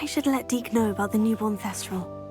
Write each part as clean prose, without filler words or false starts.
I should let Deke know about the newborn Thestral.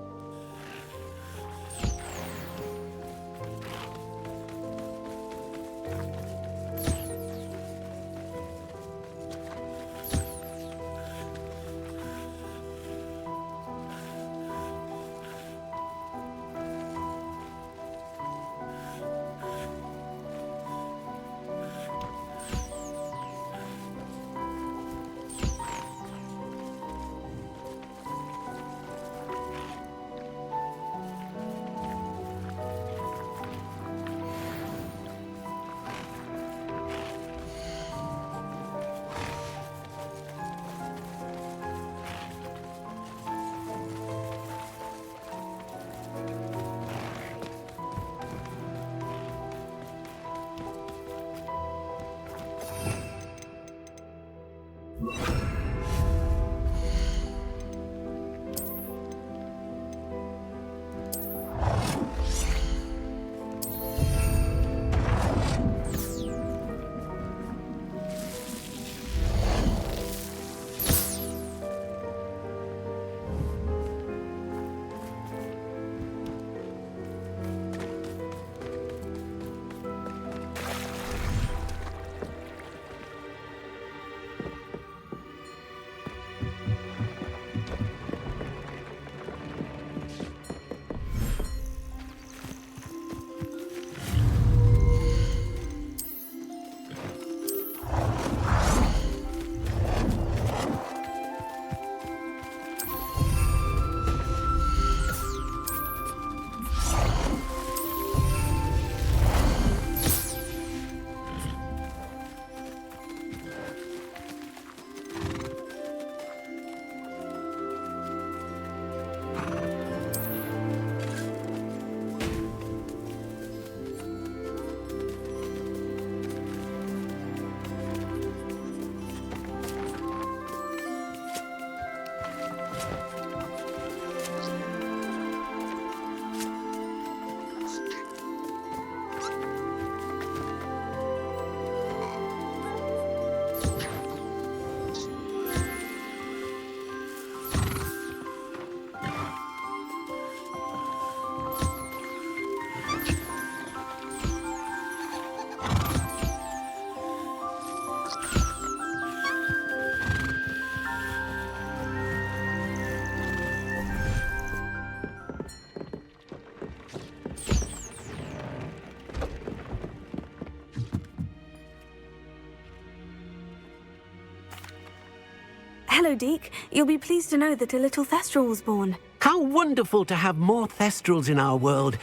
Hello, Deke. You'll be pleased to know that a little Thestral was born. How wonderful to have more Thestrals in our world.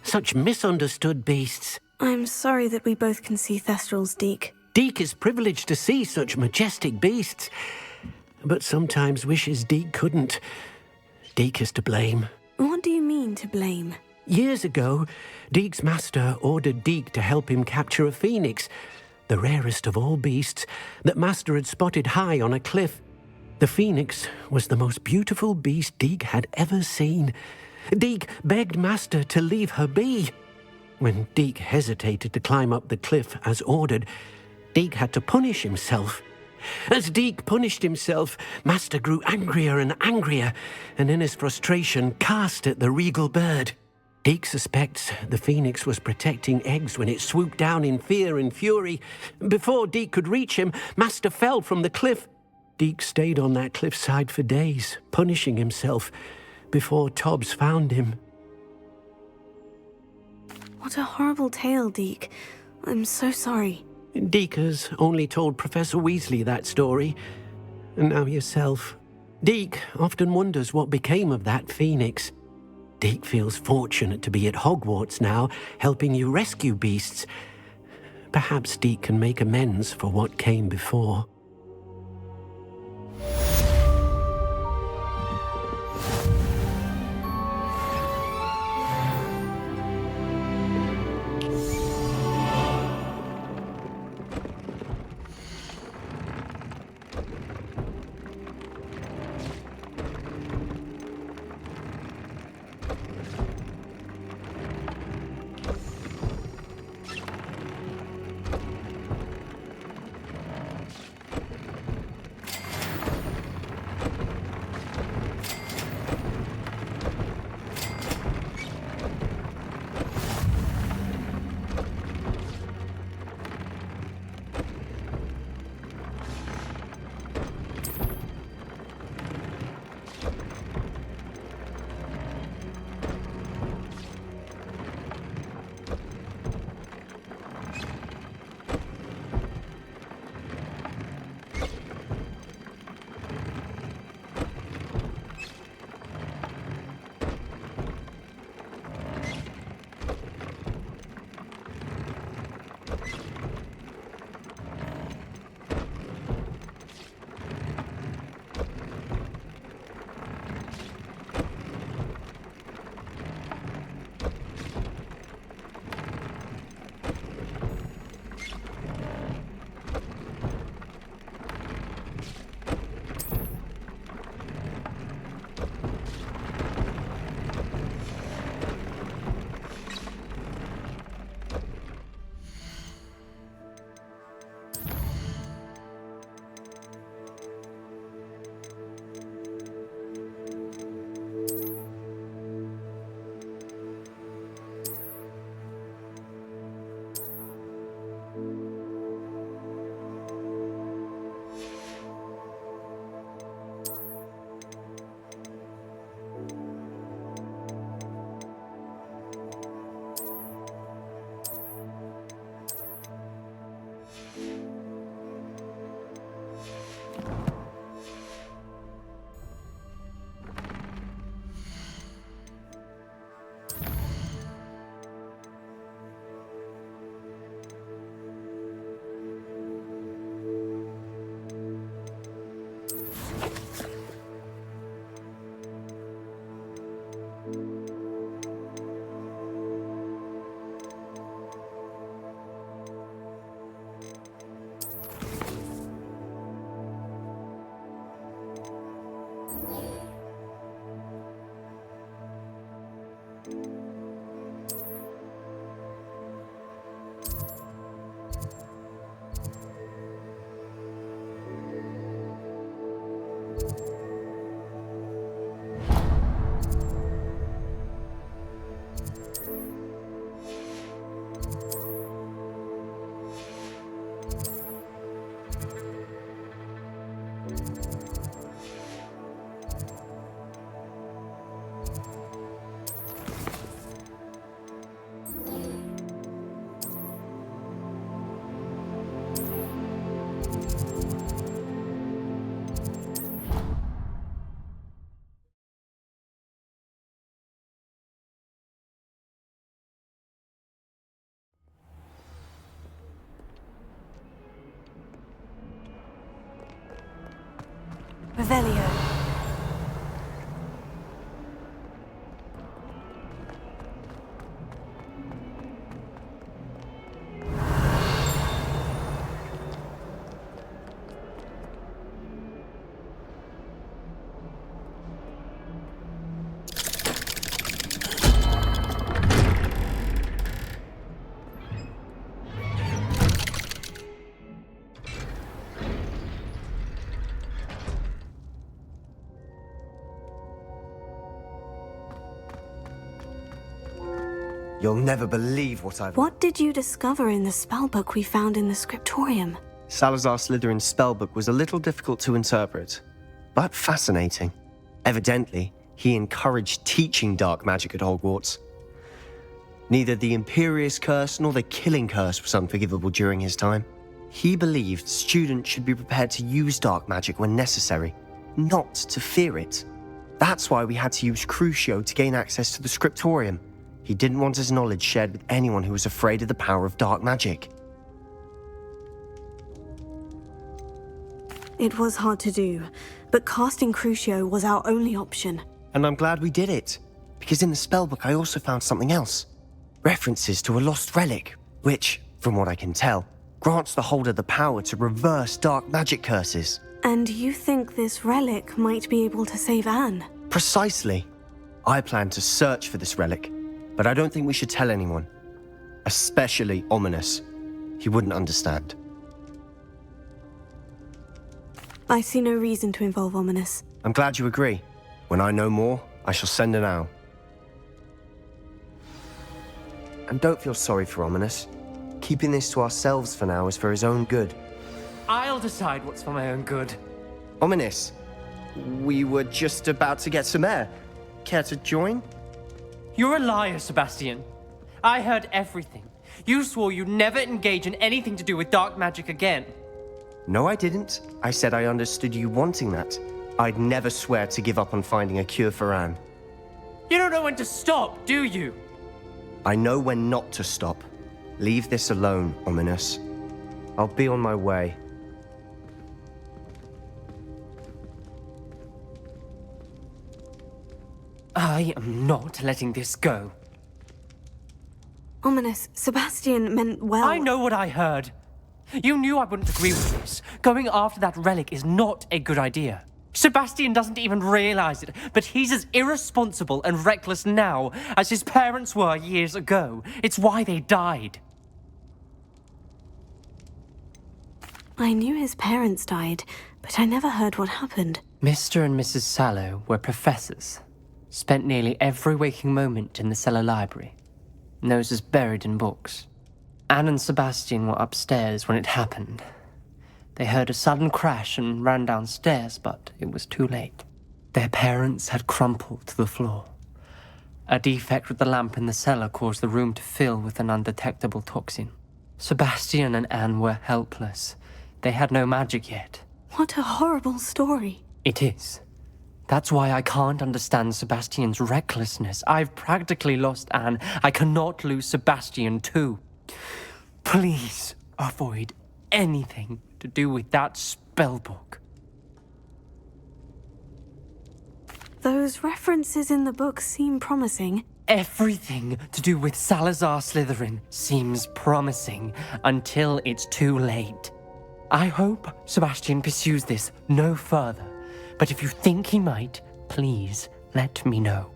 Such misunderstood beasts. I'm sorry that we both can see Thestrals, Deke. Deke is privileged to see such majestic beasts, but sometimes wishes Deke couldn't. Deke is to blame. What do you mean, to blame? Years ago, Deke's master ordered Deke to help him capture a phoenix, the rarest of all beasts, that master had spotted high on a cliff. The phoenix was the most beautiful beast Deke had ever seen. Deke begged master to leave her be. When Deke hesitated to climb up the cliff as ordered, Deke had to punish himself. As Deke punished himself, master grew angrier and angrier, and in his frustration cast at the regal bird. Deke suspects the phoenix was protecting eggs when it swooped down in fear and fury. Before Deke could reach him, Master fell from the cliff. Deke stayed on that cliffside for days, punishing himself, before Tobbs found him. What a horrible tale, Deke. I'm so sorry. Deke has only told Professor Weasley that story, and now yourself. Deke often wonders what became of that phoenix. Deke feels fortunate to be at Hogwarts now, helping you rescue beasts. Perhaps Deke can make amends for what came before. Revelio. You'll never believe what I've... What did you discover in the spellbook we found in the scriptorium? Salazar Slytherin's spellbook was a little difficult to interpret, but fascinating. Evidently, he encouraged teaching dark magic at Hogwarts. Neither the Imperious Curse nor the Killing Curse was unforgivable during his time. He believed students should be prepared to use dark magic when necessary, not to fear it. That's why we had to use Crucio to gain access to the scriptorium. He didn't want his knowledge shared with anyone who was afraid of the power of dark magic. It was hard to do, but casting Crucio was our only option. And I'm glad we did it, because in the spellbook I also found something else. References to a lost relic, which, from what I can tell, grants the holder the power to reverse dark magic curses. And you think this relic might be able to save Anne? Precisely. I plan to search for this relic, but I don't think we should tell anyone. Especially Ominous. He wouldn't understand. I see no reason to involve Ominous. I'm glad you agree. When I know more, I shall send an owl. And don't feel sorry for Ominous. Keeping this to ourselves for now is for his own good. I'll decide what's for my own good. Ominous, we were just about to get some air. Care to join? You're a liar, Sebastian. I heard everything. You swore you'd never engage in anything to do with dark magic again. No, I didn't. I said I understood you wanting that. I'd never swear to give up on finding a cure for Anne. You don't know when to stop, do you? I know when not to stop. Leave this alone, Ominous. I'll be on my way. I am not letting this go. Ominous, Sebastian meant well. I know what I heard. You knew I wouldn't agree with this. Going after that relic is not a good idea. Sebastian doesn't even realize it, but he's as irresponsible and reckless now as his parents were years ago. It's why they died. I knew his parents died, but I never heard what happened. Mr. and Mrs. Sallow were professors. Spent nearly every waking moment in the cellar library. Noses buried in books. Anne and Sebastian were upstairs when it happened. They heard a sudden crash and ran downstairs, but it was too late. Their parents had crumpled to the floor. A defect with the lamp in the cellar caused the room to fill with an undetectable toxin. Sebastian and Anne were helpless. They had no magic yet. What a horrible story. It is. That's why I can't understand Sebastian's recklessness. I've practically lost Anne. I cannot lose Sebastian too. Please avoid anything to do with that spellbook. Those references in the book seem promising. Everything to do with Salazar Slytherin seems promising until it's too late. I hope Sebastian pursues this no further, but if you think he might, please let me know.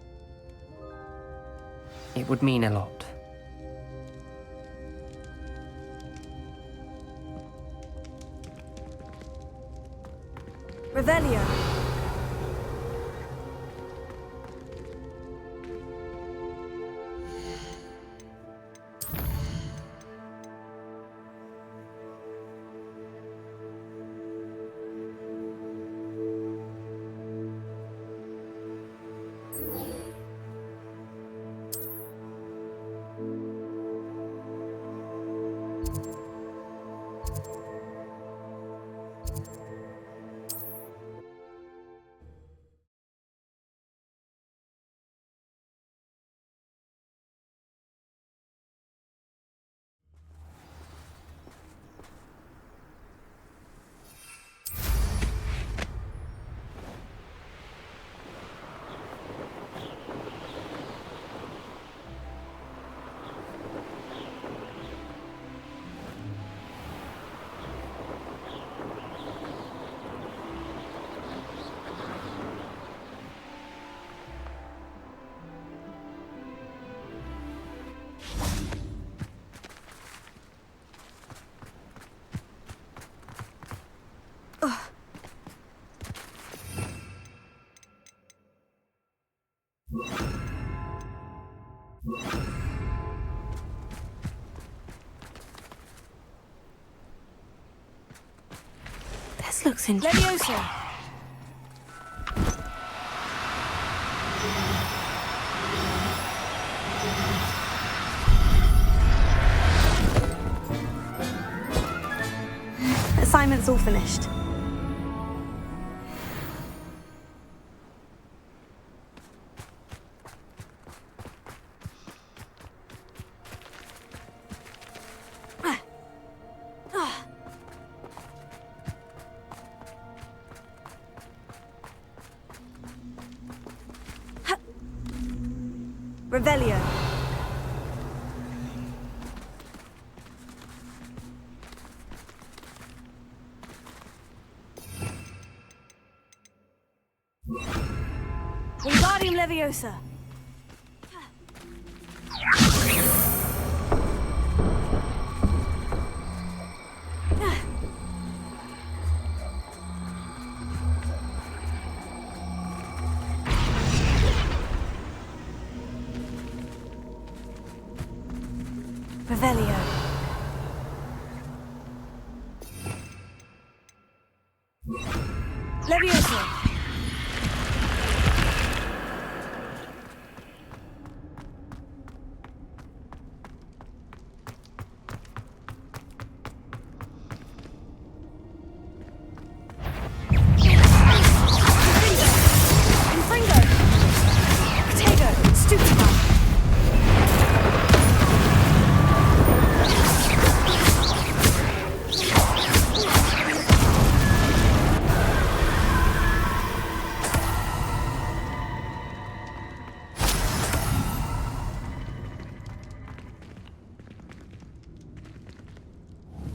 It would mean a lot. Revelio. This looks interesting. Leviosa! Assignment's all finished. Revelio. Wingardium Leviosa. Revelio. Leviosa. Confringo. Protego. Stupefy.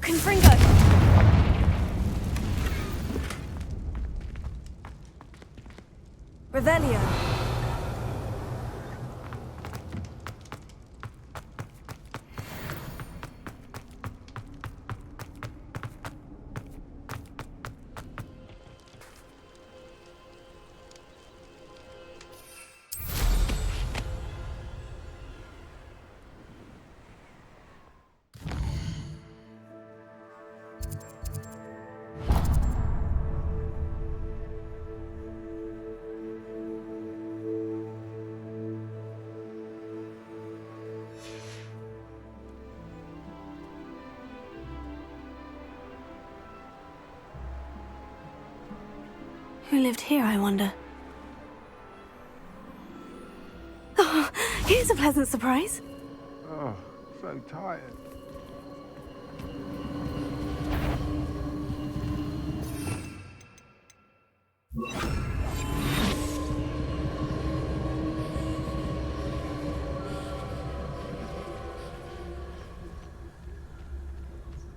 Confringo. Revelio. Who lived here, I wonder? Oh, here's a pleasant surprise. Oh, so tired.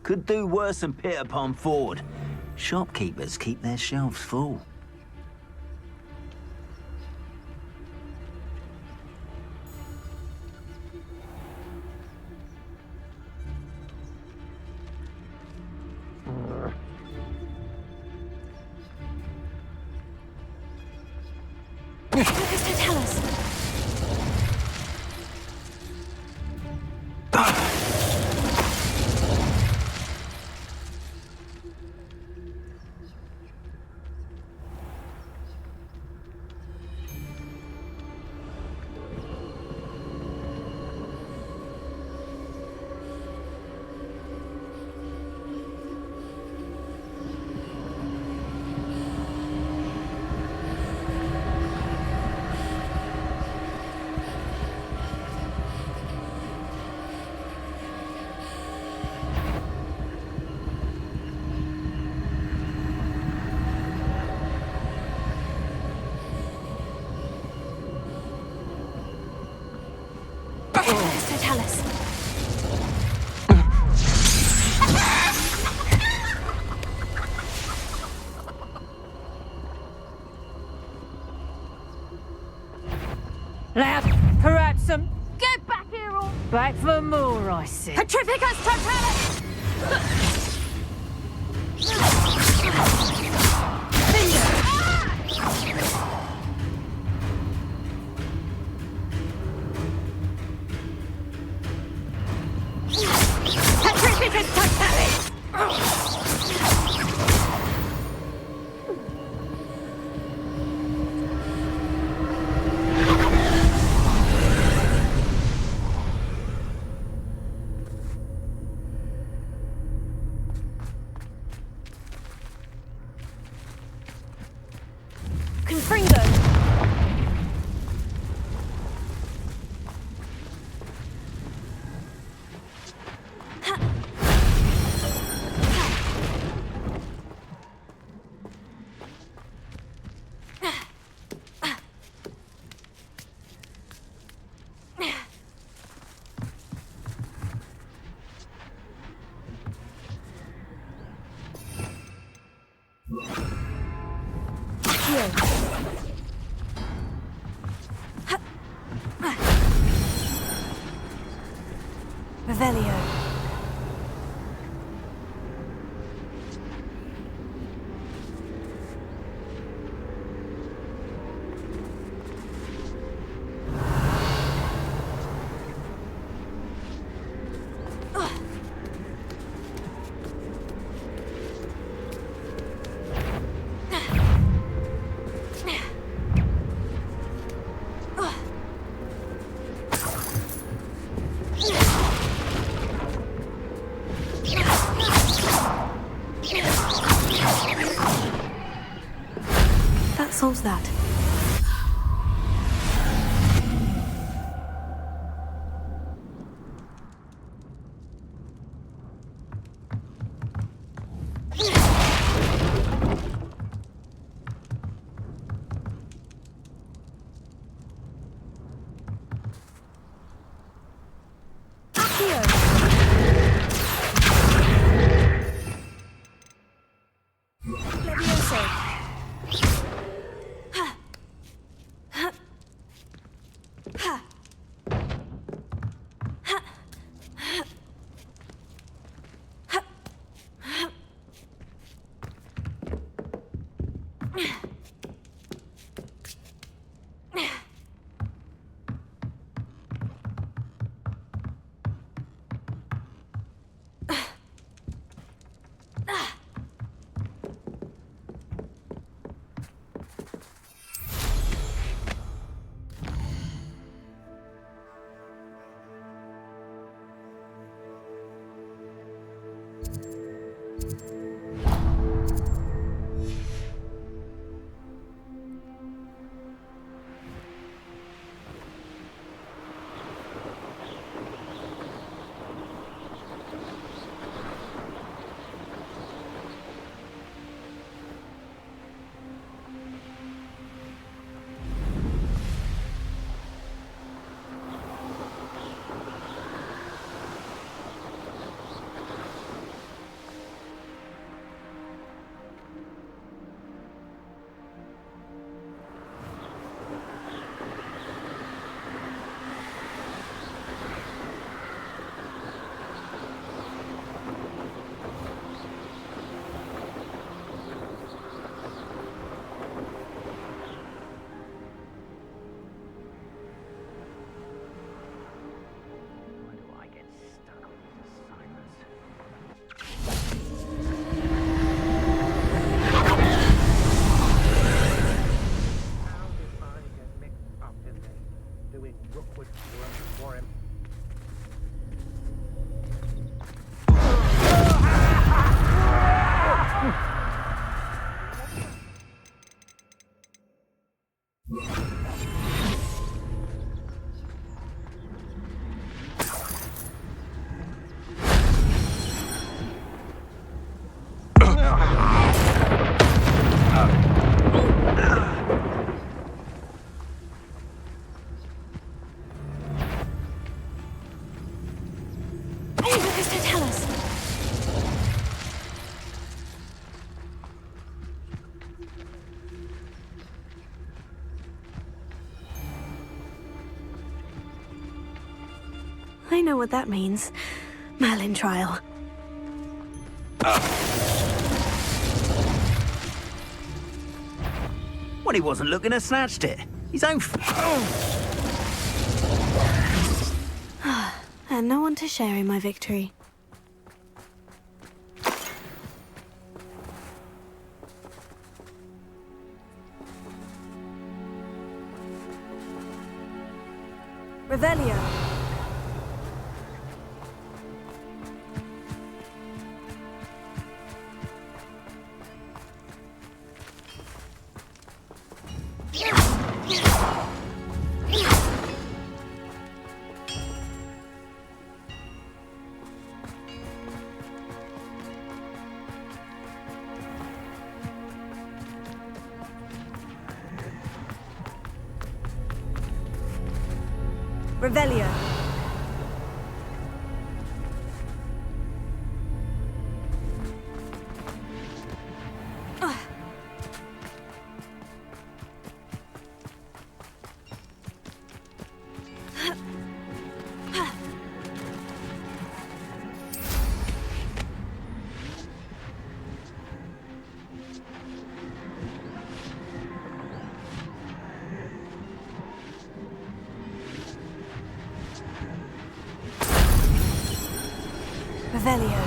Could do worse than pit upon Ford. Shopkeepers keep their shelves full. Tell us. Tell us. Loud, Paratsum. Get back here, all. Back for more, I say. Petrificus Totalis! Petrificus Totalis! holds that? I know what that means. Merlin trial. Well, he wasn't looking to snatched it. His own And no one to share in my victory. Revelio. Revelio. Revelio.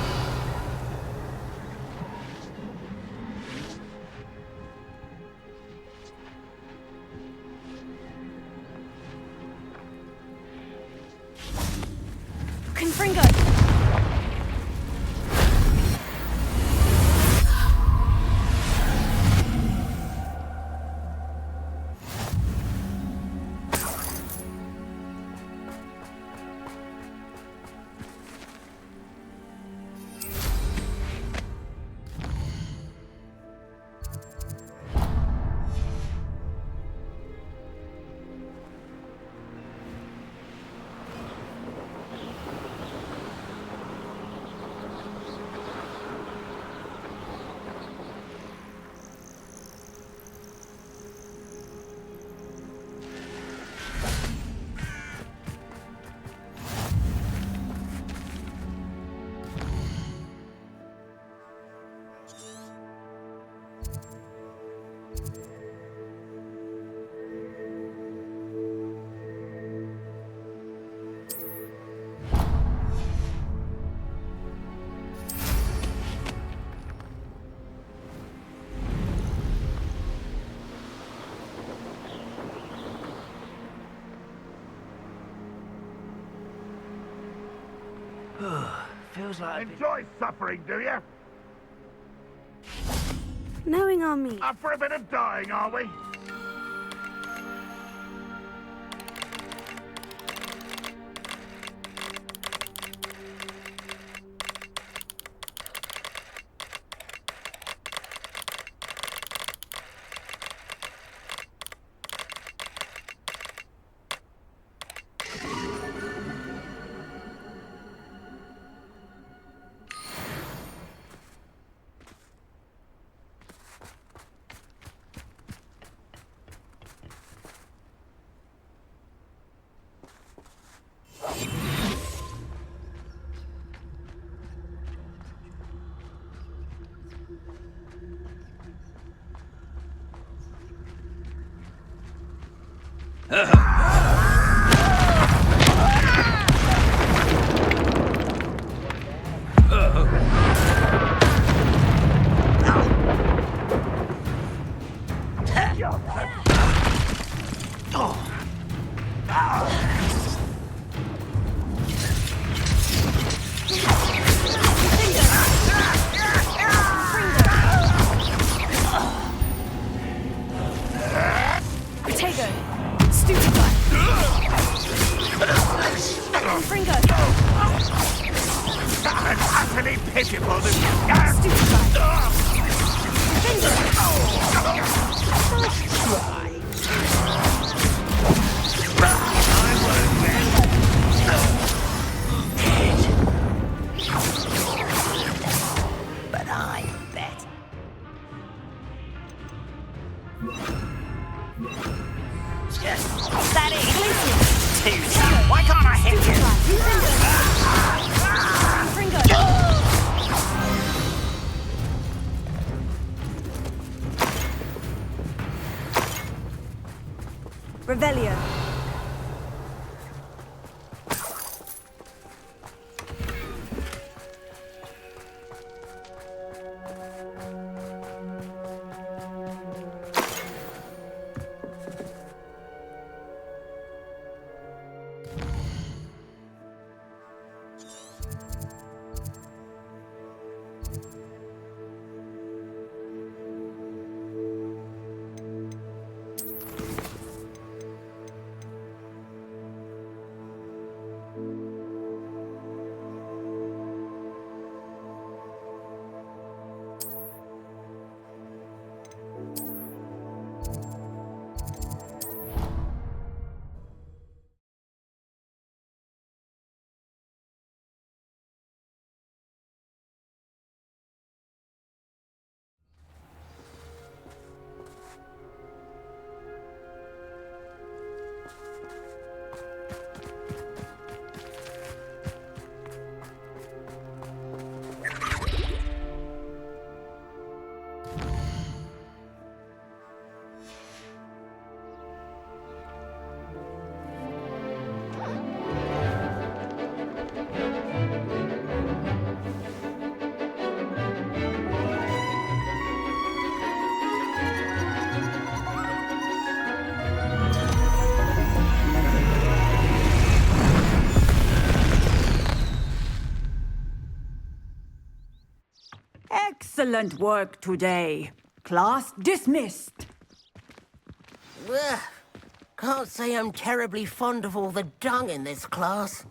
Confringo. feels like Enjoy suffering, do you? Knowing our meat. Up for a bit of dying, are we? Why can't I hit you? Revelio. Excellent work today. Class dismissed. Ugh. Can't say I'm terribly fond of all the dung in this class.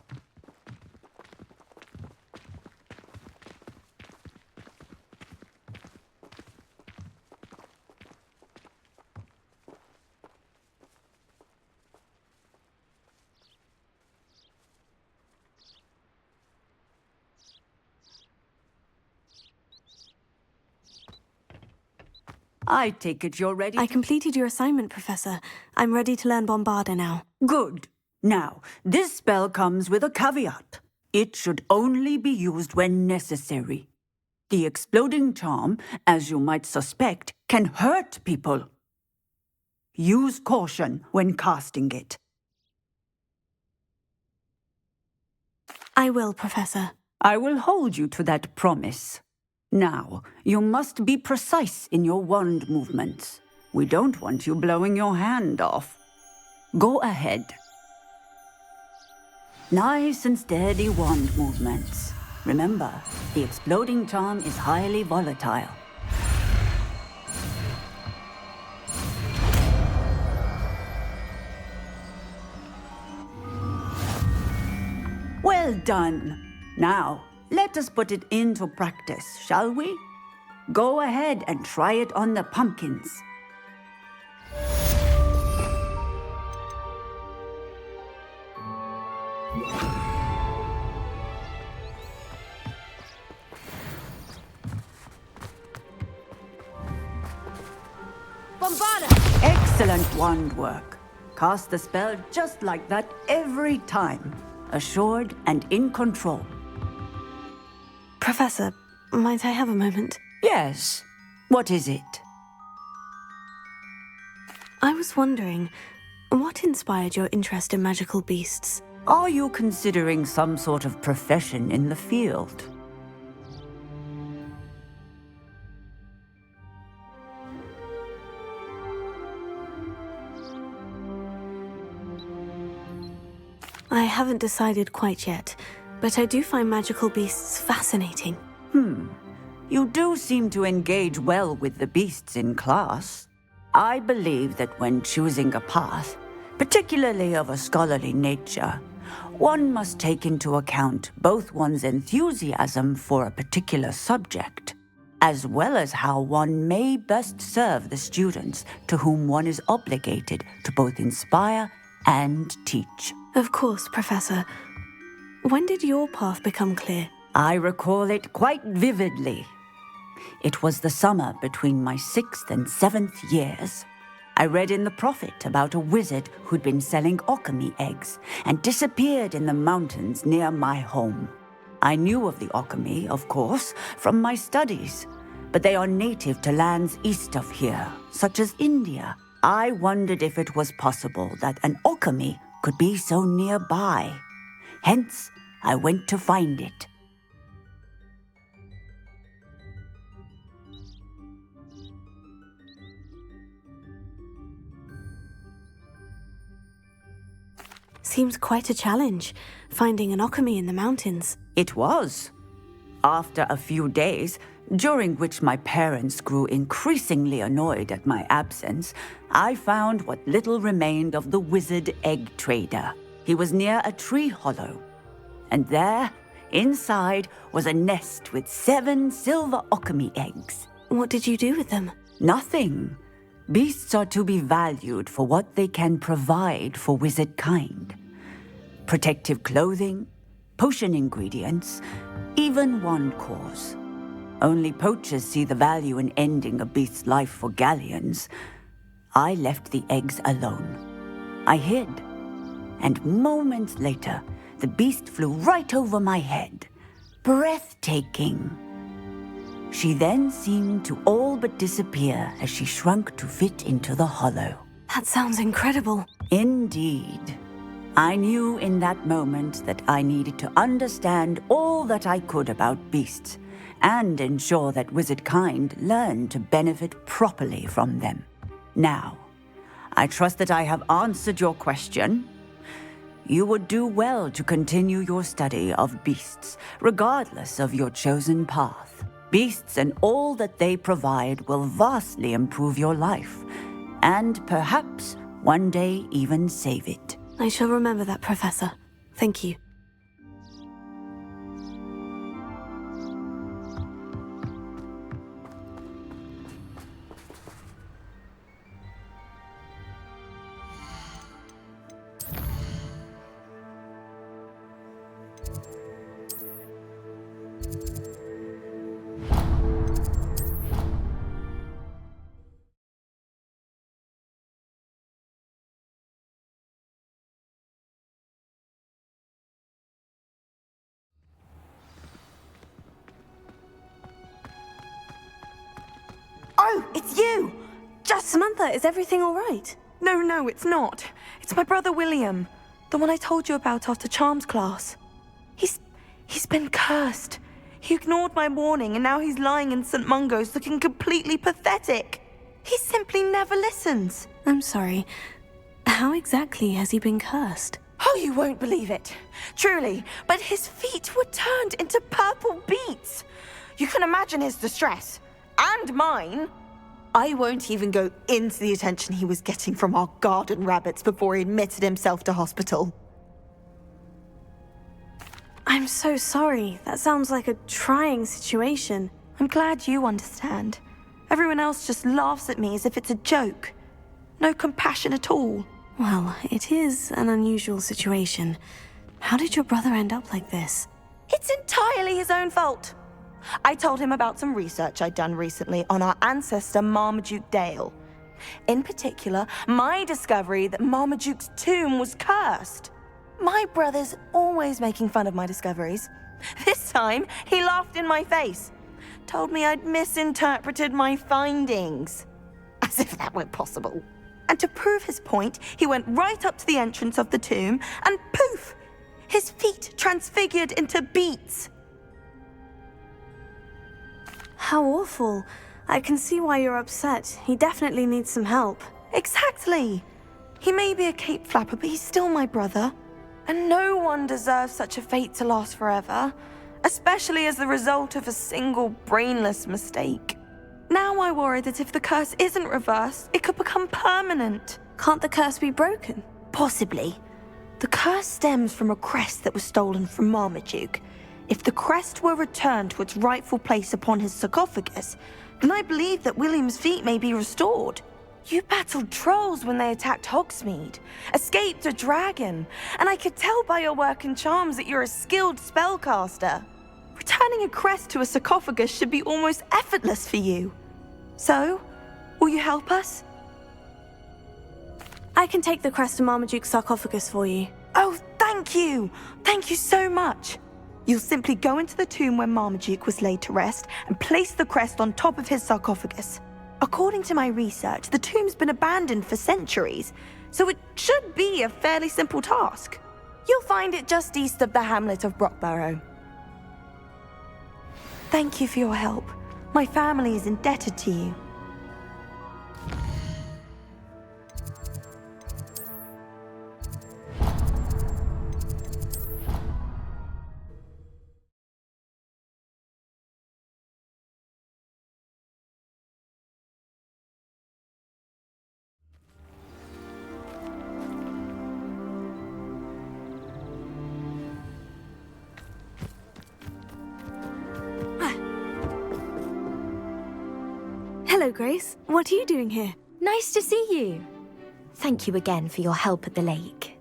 I take it you're ready. I completed your assignment, Professor. I'm ready to learn Bombarda now. Good. Now, this spell comes with a caveat. It should only be used when necessary. The exploding charm, as you might suspect, can hurt people. Use caution when casting it. I will, Professor. I will hold you to that promise. Now, you must be precise in your wand movements. We don't want you blowing your hand off. Go ahead. Nice and steady wand movements. Remember, the exploding charm is highly volatile. Well done. Now, let us put it into practice, shall we? Go ahead and try it on the pumpkins. Bombarda! Excellent wand work. Cast the spell just like that every time. Assured and in control. Professor, might I have a moment? Yes. What is it? I was wondering, what inspired your interest in magical beasts? Are you considering some sort of profession in the field? I haven't decided quite yet, but I do find magical beasts fascinating. You do seem to engage well with the beasts in class. I believe that when choosing a path, particularly of a scholarly nature, one must take into account both one's enthusiasm for a particular subject, as well as how one may best serve the students to whom one is obligated to both inspire and teach. Of course, Professor. When did your path become clear? I recall it quite vividly. It was the summer between my 6th and 7th years. I read in the Prophet about a wizard who'd been selling alchemy eggs and disappeared in the mountains near my home. I knew of the alchemy, of course, from my studies, but they are native to lands east of here, such as India. I wondered if it was possible that an alchemy could be so nearby. Hence, I went to find it. Seems quite a challenge, finding an alchemy in the mountains. It was. After a few days, during which my parents grew increasingly annoyed at my absence, I found what little remained of the wizard egg trader. He was near a tree hollow, and there, inside, was a nest with 7 silver alchemy eggs. What did you do with them? Nothing. Beasts are to be valued for what they can provide for wizard kind. Protective clothing, potion ingredients, even wand cores. Only poachers see the value in ending a beast's life for galleons. I left the eggs alone. I hid, and moments later, the beast flew right over my head. Breathtaking. She then seemed to all but disappear as she shrunk to fit into the hollow. That sounds incredible. Indeed. I knew in that moment that I needed to understand all that I could about beasts and ensure that wizard kind learned to benefit properly from them. Now, I trust that I have answered your question. You would do well to continue your study of beasts, regardless of your chosen path. Beasts and all that they provide will vastly improve your life, and perhaps one day even save it. I shall remember that, Professor. Thank you. Oh, it's you! Samantha, is everything all right? No, it's not. It's my brother William. The one I told you about after Charms class. He's been cursed. He ignored my warning and now he's lying in St. Mungo's looking completely pathetic. He simply never listens. I'm sorry. How exactly has he been cursed? Oh, you won't believe it. Truly, but his feet were turned into purple beets. You can imagine his distress. And mine. I won't even go into the attention he was getting from our garden rabbits before he admitted himself to hospital. I'm so sorry. That sounds like a trying situation. I'm glad you understand. Everyone else just laughs at me as if it's a joke. No compassion at all. Well, it is an unusual situation. How did your brother end up like this? It's entirely his own fault. I told him about some research I'd done recently on our ancestor Marmaduke Dale. In particular, my discovery that Marmaduke's tomb was cursed. My brother's always making fun of my discoveries. This time, he laughed in my face. Told me I'd misinterpreted my findings. As if that were possible. And to prove his point, he went right up to the entrance of the tomb and poof! His feet transfigured into beets. How awful. I can see why you're upset. He definitely needs some help. Exactly. He may be a cape flapper, but he's still my brother. And no one deserves such a fate to last forever, especially as the result of a single brainless mistake. Now I worry that if the curse isn't reversed, it could become permanent. Can't the curse be broken? Possibly. The curse stems from a crest that was stolen from Marmaduke. If the crest were returned to its rightful place upon his sarcophagus, then I believe that William's feet may be restored. You battled trolls when they attacked Hogsmeade, escaped a dragon, and I could tell by your work and charms that you're a skilled spellcaster. Returning a crest to a sarcophagus should be almost effortless for you. So, will you help us? I can take the crest to Marmaduke's sarcophagus for you. Oh, thank you! Thank you so much! You'll simply go into the tomb where Marmaduke was laid to rest and place the crest on top of his sarcophagus. According to my research, the tomb's been abandoned for centuries, so it should be a fairly simple task. You'll find it just east of the hamlet of Brockborough. Thank you for your help. My family is indebted to you. Hello, Grace. What are you doing here? Nice to see you. Thank you again for your help at the lake.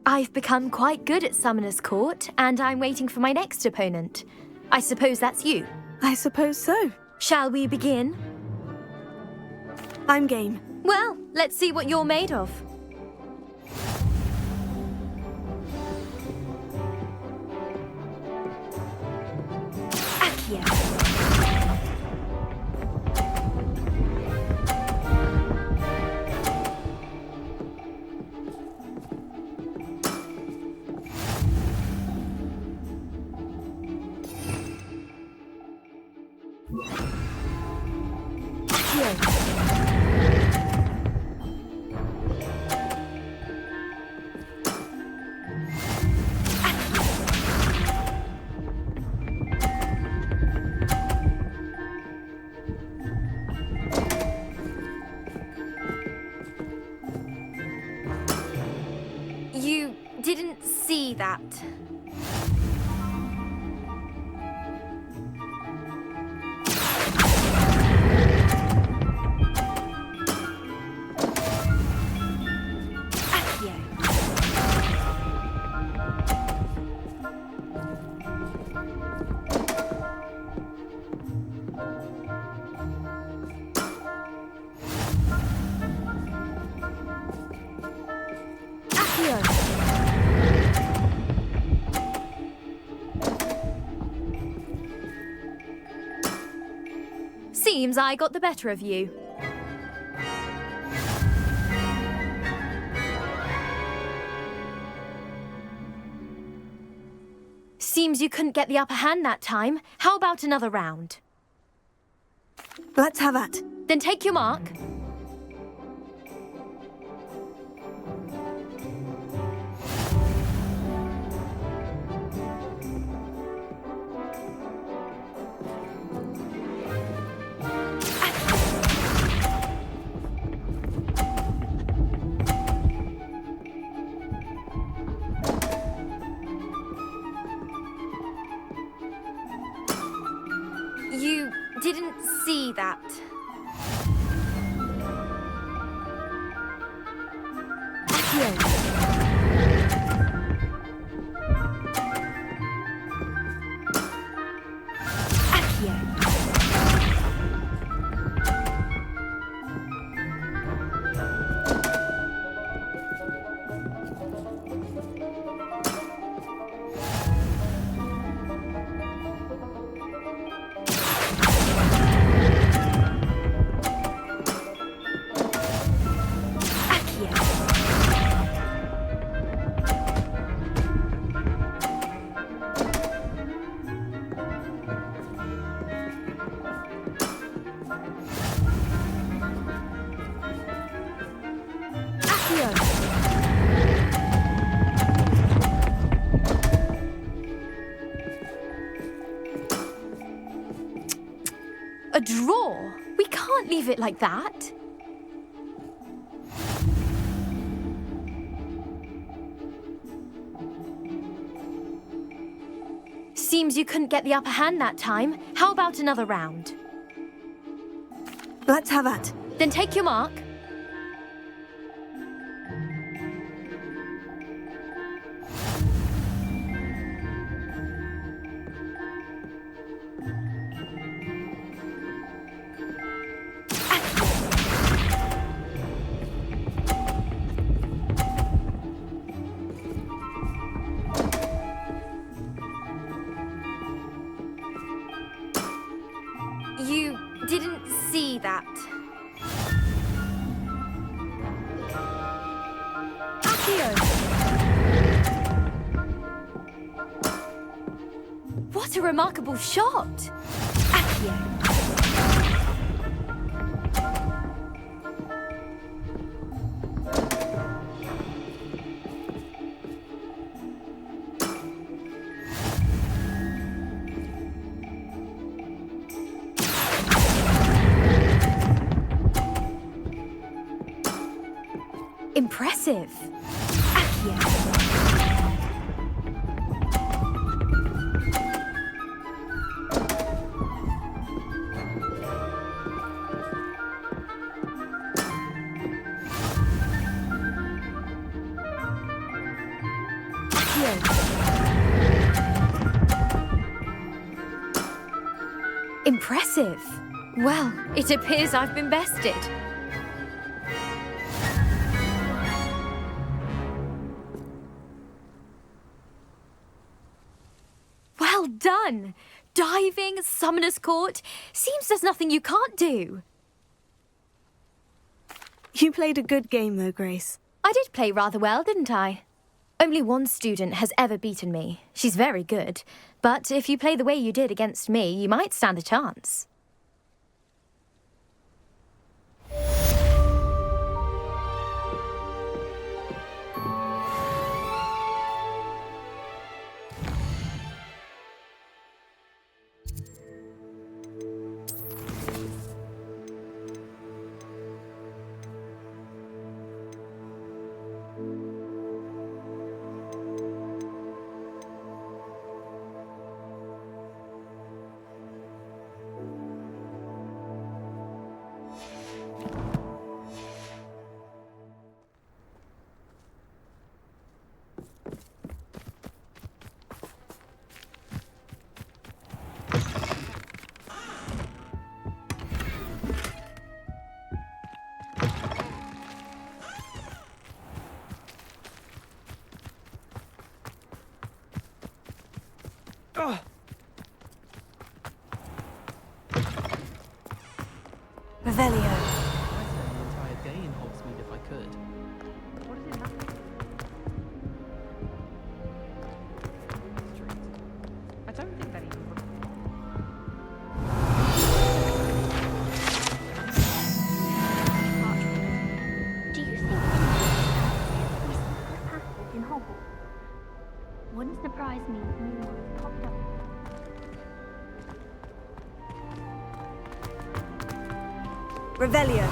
I've become quite good at Summoner's Court, and I'm waiting for my next opponent. I suppose that's you. I suppose so. Shall we begin? I'm game. Well, let's see what you're made of. Accio. You didn't see that. Seems I got the better of you. Seems you couldn't get the upper hand that time. How about another round? Let's have that. Then take your mark. Accio. A draw? We can't leave it like that. Seems you couldn't get the upper hand that time. How about another round? Let's have it. Then take your mark. You didn't see that. Accio! What a remarkable shot! Accio! Impressive. Accio. Impressive. Well, it appears I've been bested. Well done! Diving, Summoner's Court. Seems there's nothing you can't do. You played a good game though, Grace. I did play rather well, didn't I? Only one student has ever beaten me. She's very good. But if you play the way you did against me, you might stand a chance. Revelio. I'd spend the entire day in Hogsmeade if I could. What does it matter? Street. I don't think that even. Do you think there's a passage in Hogwarts? Wouldn't surprise me if new ones popped up. Revelio.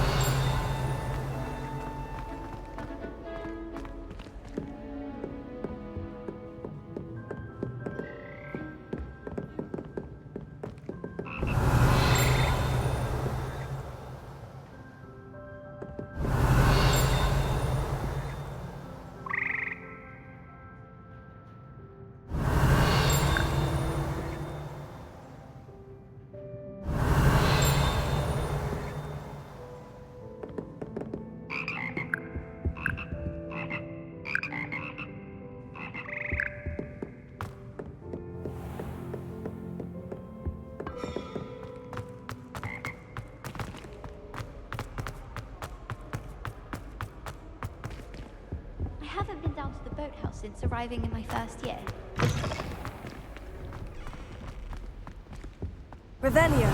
boathouse since arriving in my first year. Revelio.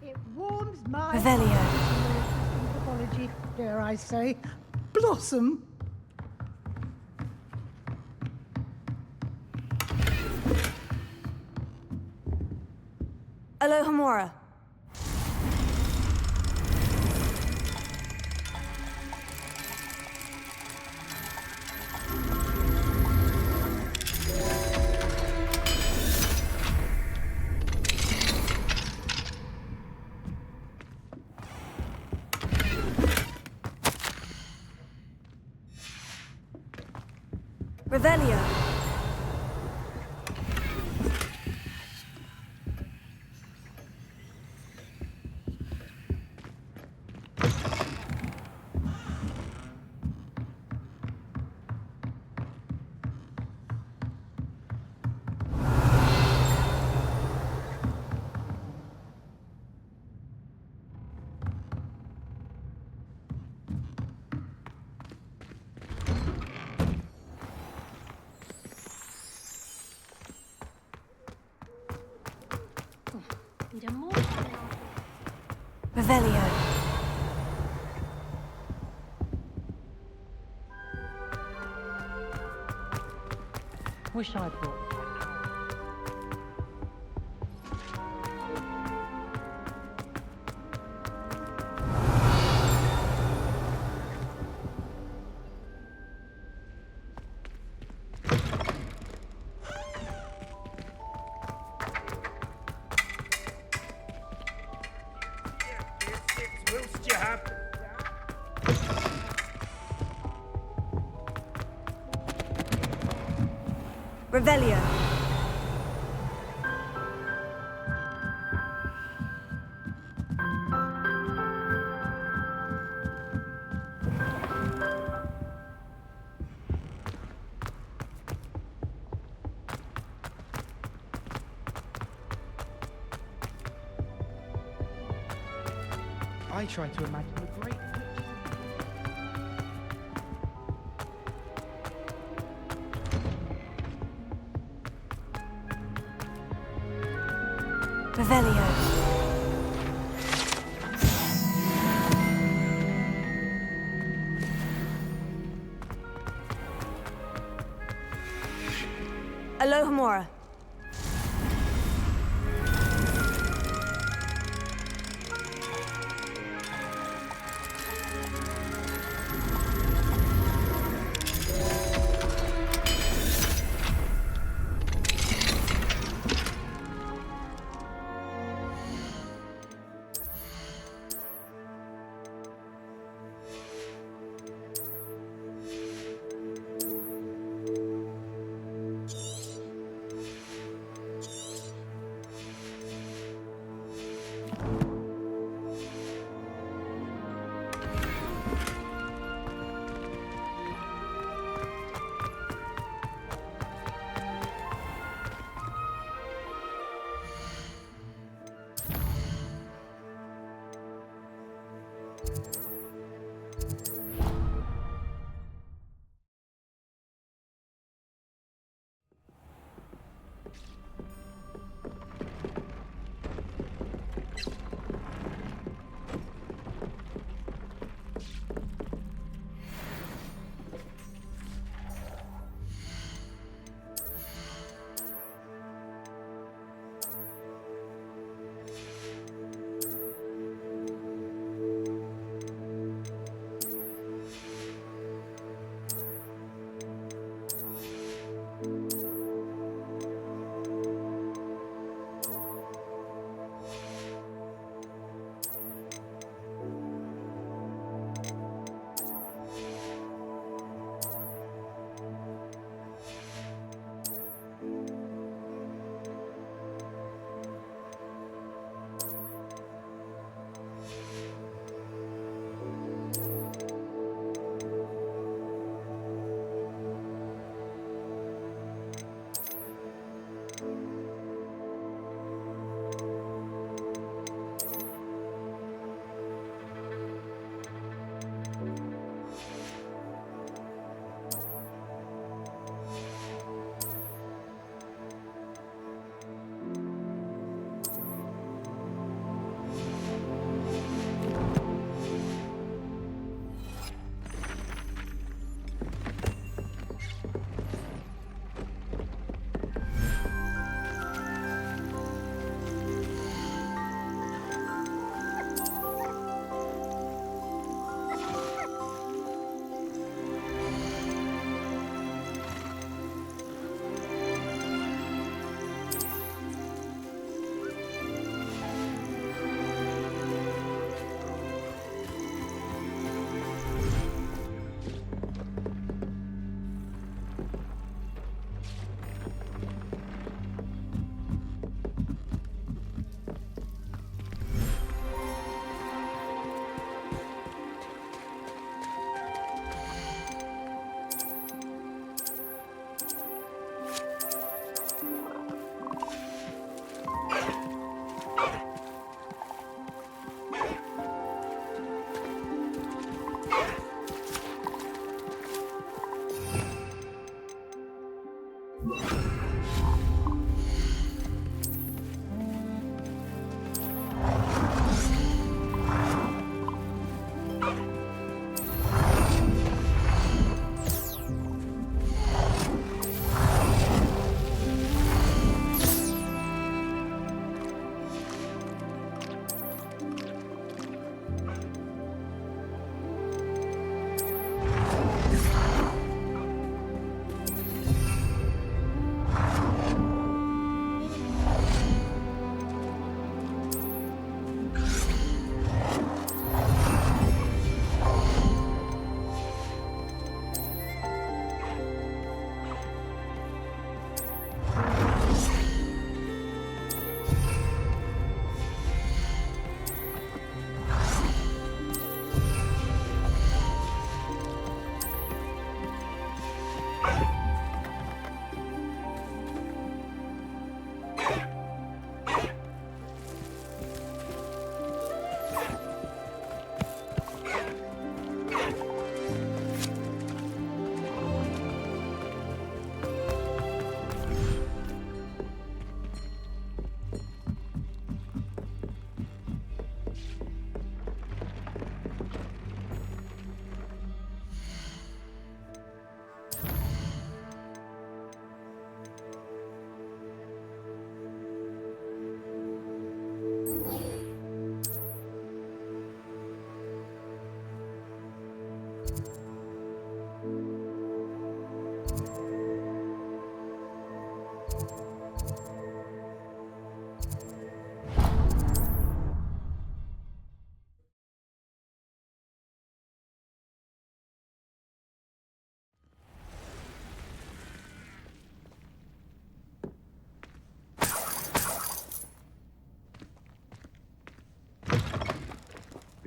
It warms my Revelio. heart. Apology, dare I say. Blossom. Alohomora. Revelio. Need a more. Revelio. Wish I'd brought. Whilst you have... Revelio. I try to imagine the great Revelio. Alohomora.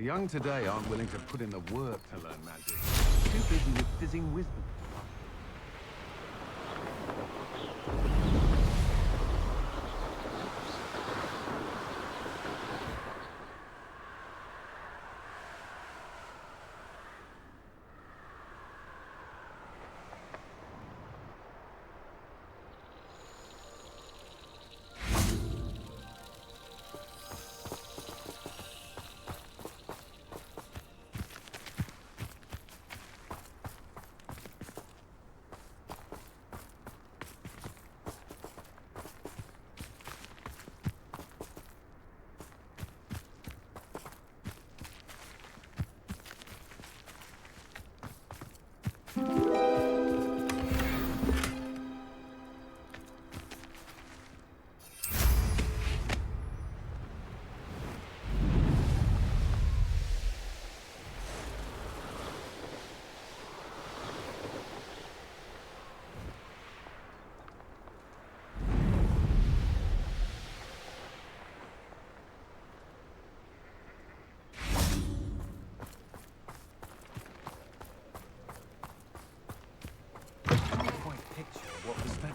The young today aren't willing to put in the work to learn magic. Too busy with fizzing wisdom.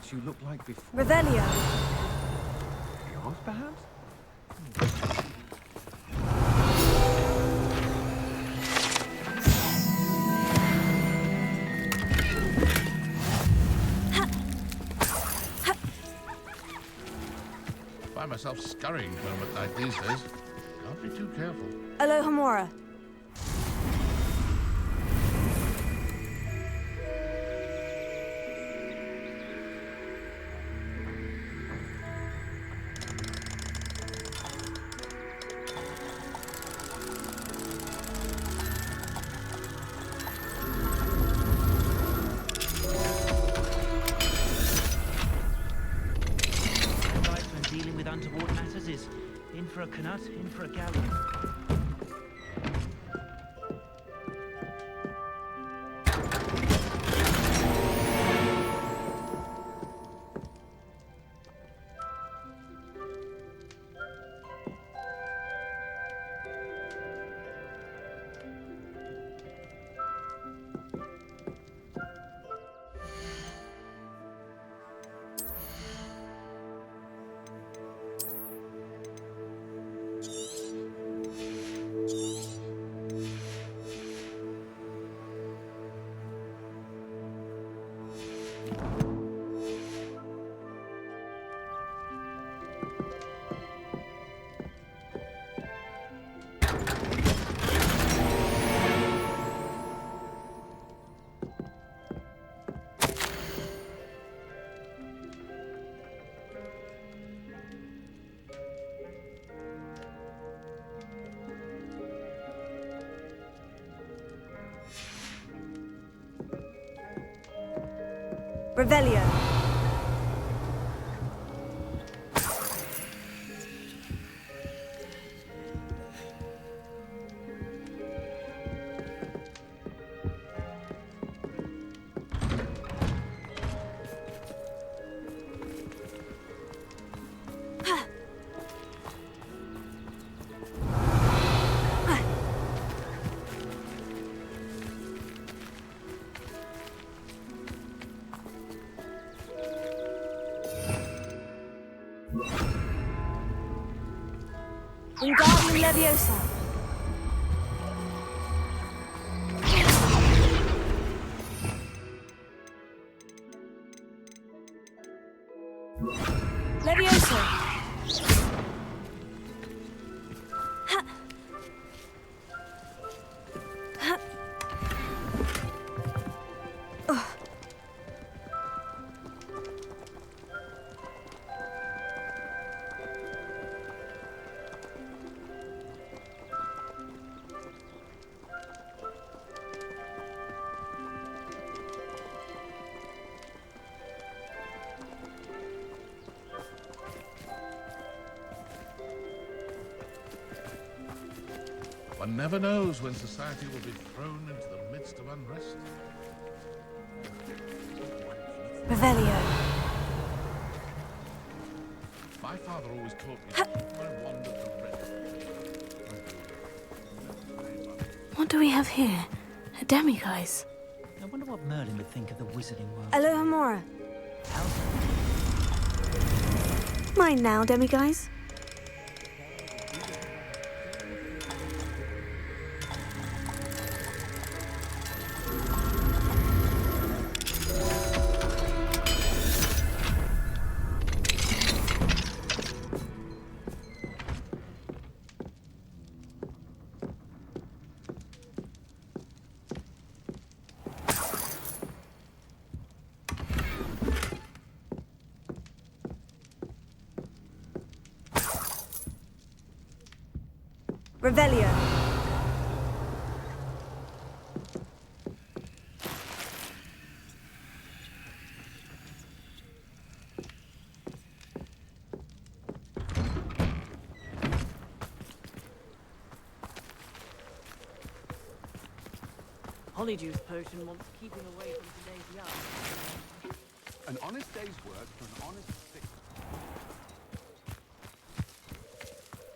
You looked like before. Revelio. Yours, perhaps? I find myself scurrying home at night these days. Can't be too careful. Alohomora. Untoward matters is in for a canut, in for a gallon. Revelio. Wingardium Leviosa. Leviosa. Ha. Ha. Ugh. One never knows when society will be thrown into the midst of unrest. Revelio. My father always taught me to wander the rest. What do we have here? A demiguise. I wonder what Merlin would think of the wizarding world. Alohomora. Mine now, demiguise. Revelio. Honeydew potion wants keeping away from today's yard. An honest day's work for an honest six.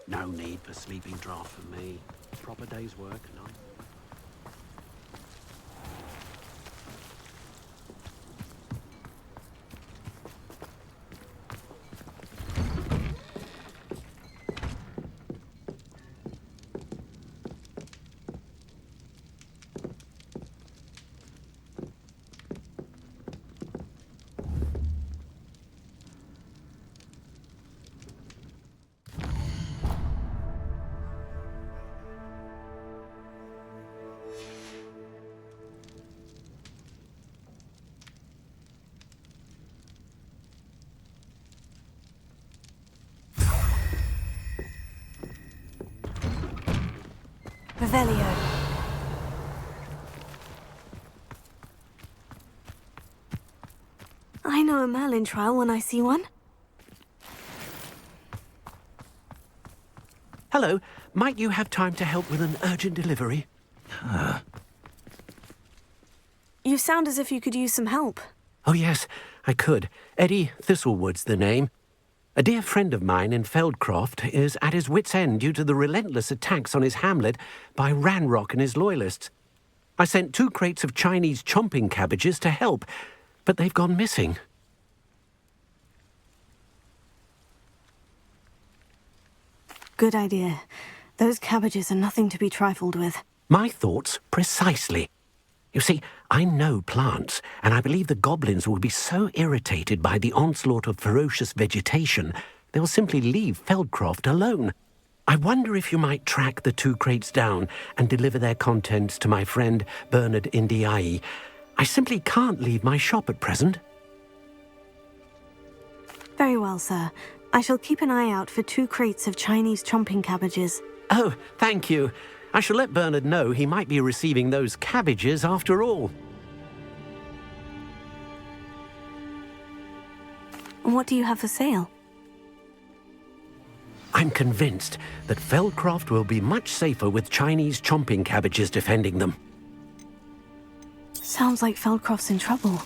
No need for sleeping draft for me. Proper day's work, and I... Revelio. I know a Merlin trial when I see one. Hello, might you have time to help with an urgent delivery? You sound as if you could use some help. Oh yes, I could. Eddie Thistlewood's the name. A dear friend of mine in Feldcroft is at his wit's end due to the relentless attacks on his hamlet by Ranrock and his loyalists. I sent 2 crates of Chinese chomping cabbages to help, but they've gone missing. Good idea. Those cabbages are nothing to be trifled with. My thoughts precisely. You see, I know plants, and I believe the goblins will be so irritated by the onslaught of ferocious vegetation, they'll simply leave Feldcroft alone. I wonder if you might track the 2 crates down and deliver their contents to my friend Bernard Indiai. I simply can't leave my shop at present. Very well, sir. I shall keep an eye out for 2 crates of Chinese chomping cabbages. Oh, thank you. I shall let Bernard know he might be receiving those cabbages after all. And what do you have for sale? I'm convinced that Feldcroft will be much safer with Chinese chomping cabbages defending them. Sounds like Feldcroft's in trouble.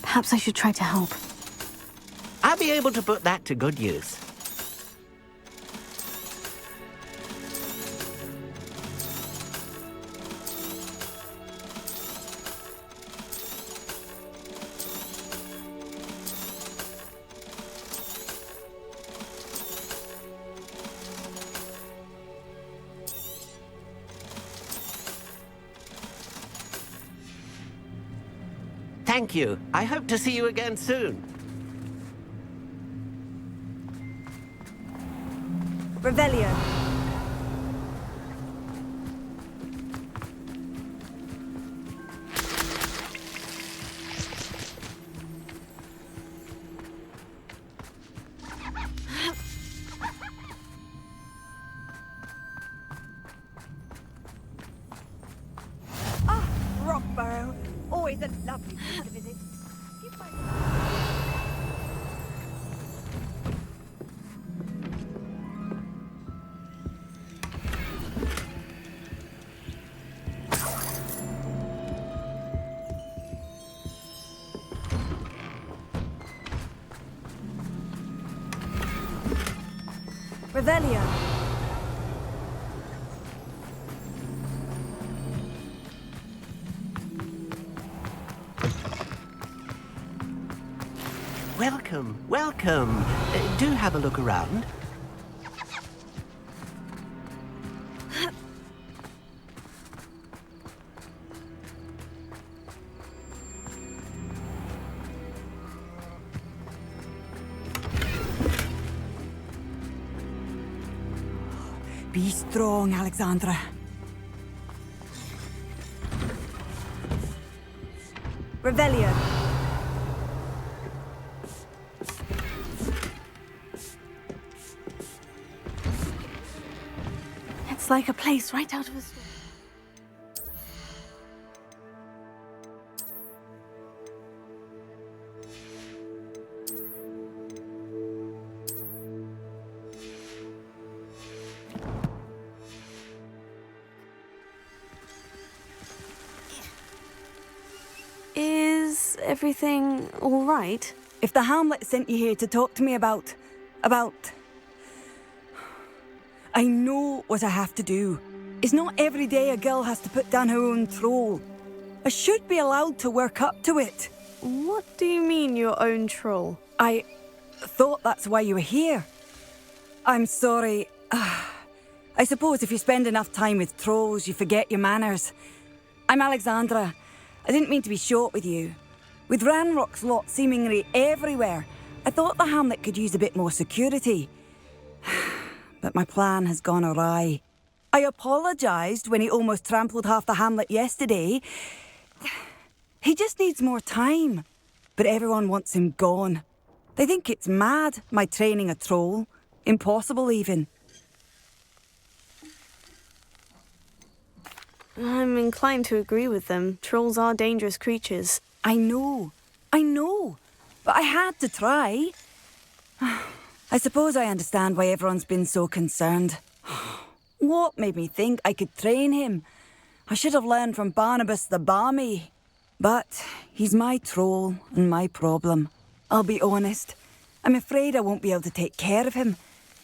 Perhaps I should try to help. I'll be able to put that to good use. Thank you. I hope to see you again soon. Revelio. Rockborough. Always a lovely place to visit. Revelio. Welcome, welcome. Do have a look around. Be strong, Alexandra. Revelio. It's like a place right out of a story. Is everything all right? If the Hamlet sent you here to talk to me about... I know what I have to do. It's not every day a girl has to put down her own troll. I should be allowed to work up to it. What do you mean, your own troll? I thought that's why you were here. I'm sorry. I suppose if you spend enough time with trolls, you forget your manners. I'm Alexandra. I didn't mean to be short with you. With Ranrock's lot seemingly everywhere, I thought the Hamlet could use a bit more security. But my plan has gone awry. I apologised when he almost trampled half the Hamlet yesterday. He just needs more time. But everyone wants him gone. They think it's mad, my training a troll. Impossible, even. I'm inclined to agree with them. Trolls are dangerous creatures. I know. But I had to try. I suppose I understand why everyone's been so concerned. What made me think I could train him? I should have learned from Barnabas the Barmy. But he's my troll and my problem. I'll be honest. I'm afraid I won't be able to take care of him.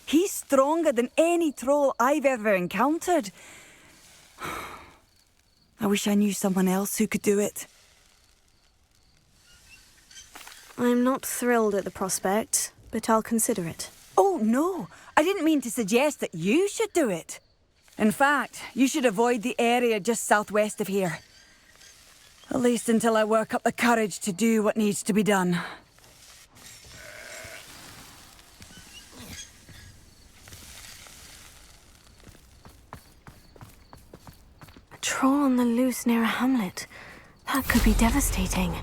He's stronger than any troll I've ever encountered. I wish I knew someone else who could do it. I'm not thrilled at the prospect, but I'll consider it. Oh, no. I didn't mean to suggest that you should do it. In fact, you should avoid the area just southwest of here. At least until I work up the courage to do what needs to be done. A troll on the loose near a hamlet. That could be devastating.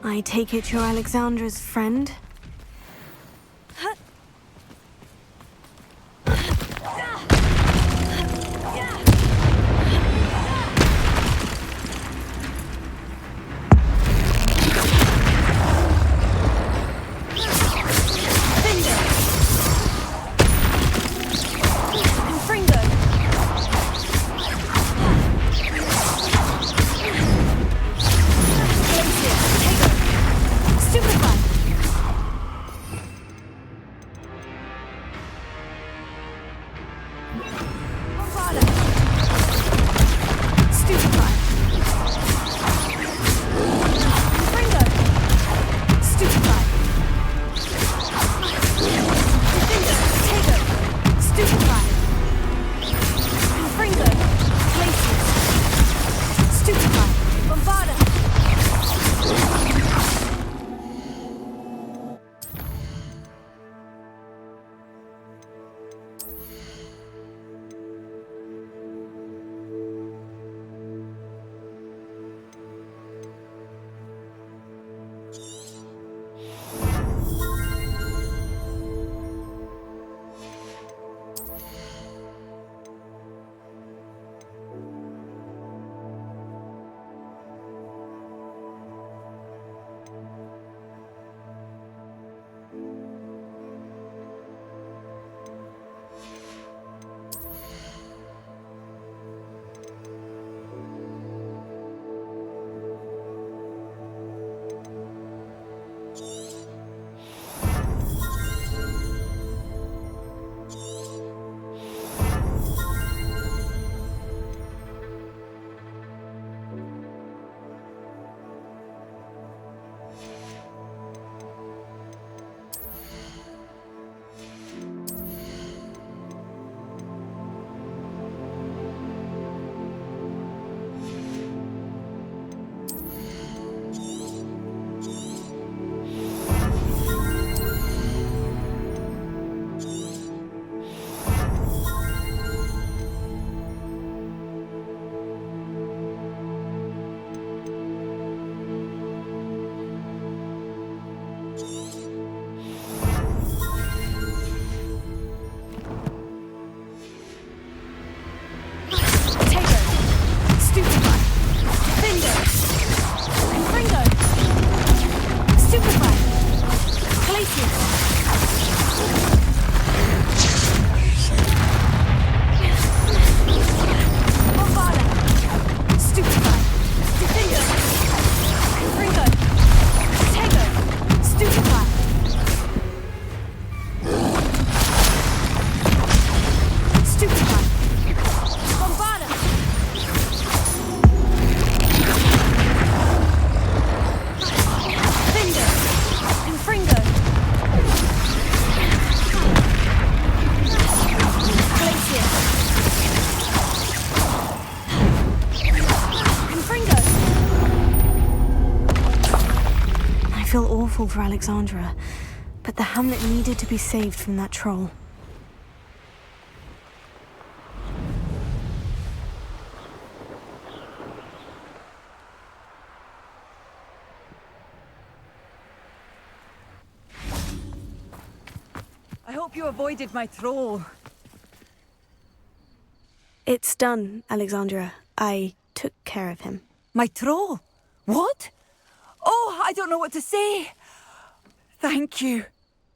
I take it you're Alexandra's friend? Bombarda! Stupefy! Ringo! Stupefy! Tego! Stupefy! Ringo! Glacius! Stupefy! Bombarda! Awful for Alexandra, but the hamlet needed to be saved from that troll. I hope you avoided my troll. It's done, Alexandra. I took care of him. My troll? What? Oh, I don't know what to say. Thank you.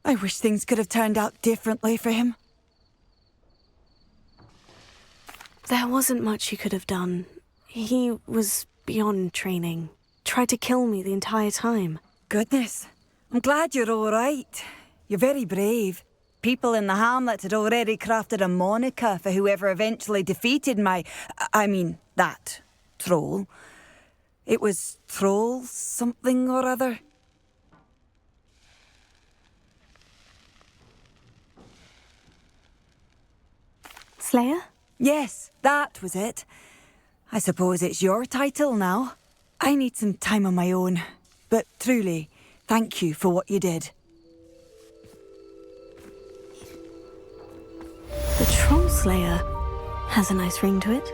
I wish things could have turned out differently for him. There wasn't much you could have done. He was beyond training. Tried to kill me the entire time. Goodness. I'm glad you're all right. You're very brave. People in the hamlet had already crafted a moniker for whoever eventually defeated that troll. It was Troll something or other. Slayer? Yes, that was it. I suppose it's your title now. I need some time on my own. But truly, thank you for what you did. The Troll Slayer has a nice ring to it.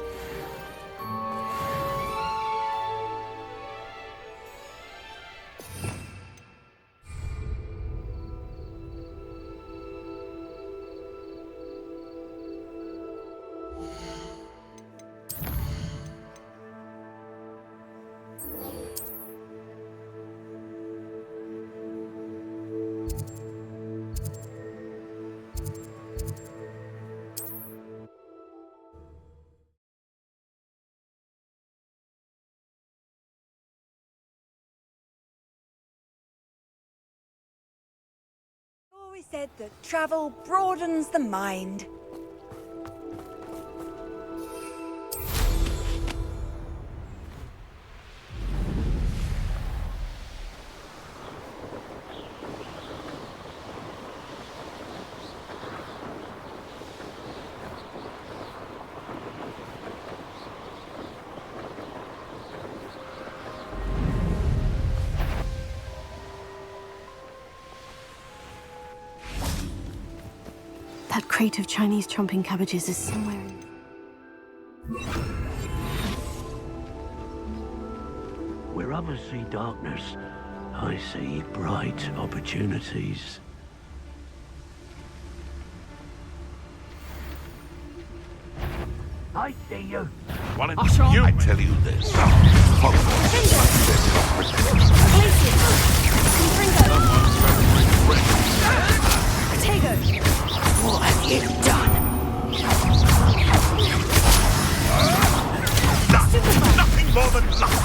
Always said that travel broadens the mind. crate of Chinese chomping cabbages is somewhere in... Where others see darkness, I see bright opportunities. I see you. Why don't you tell you this? What have you done? Nothing more than luck.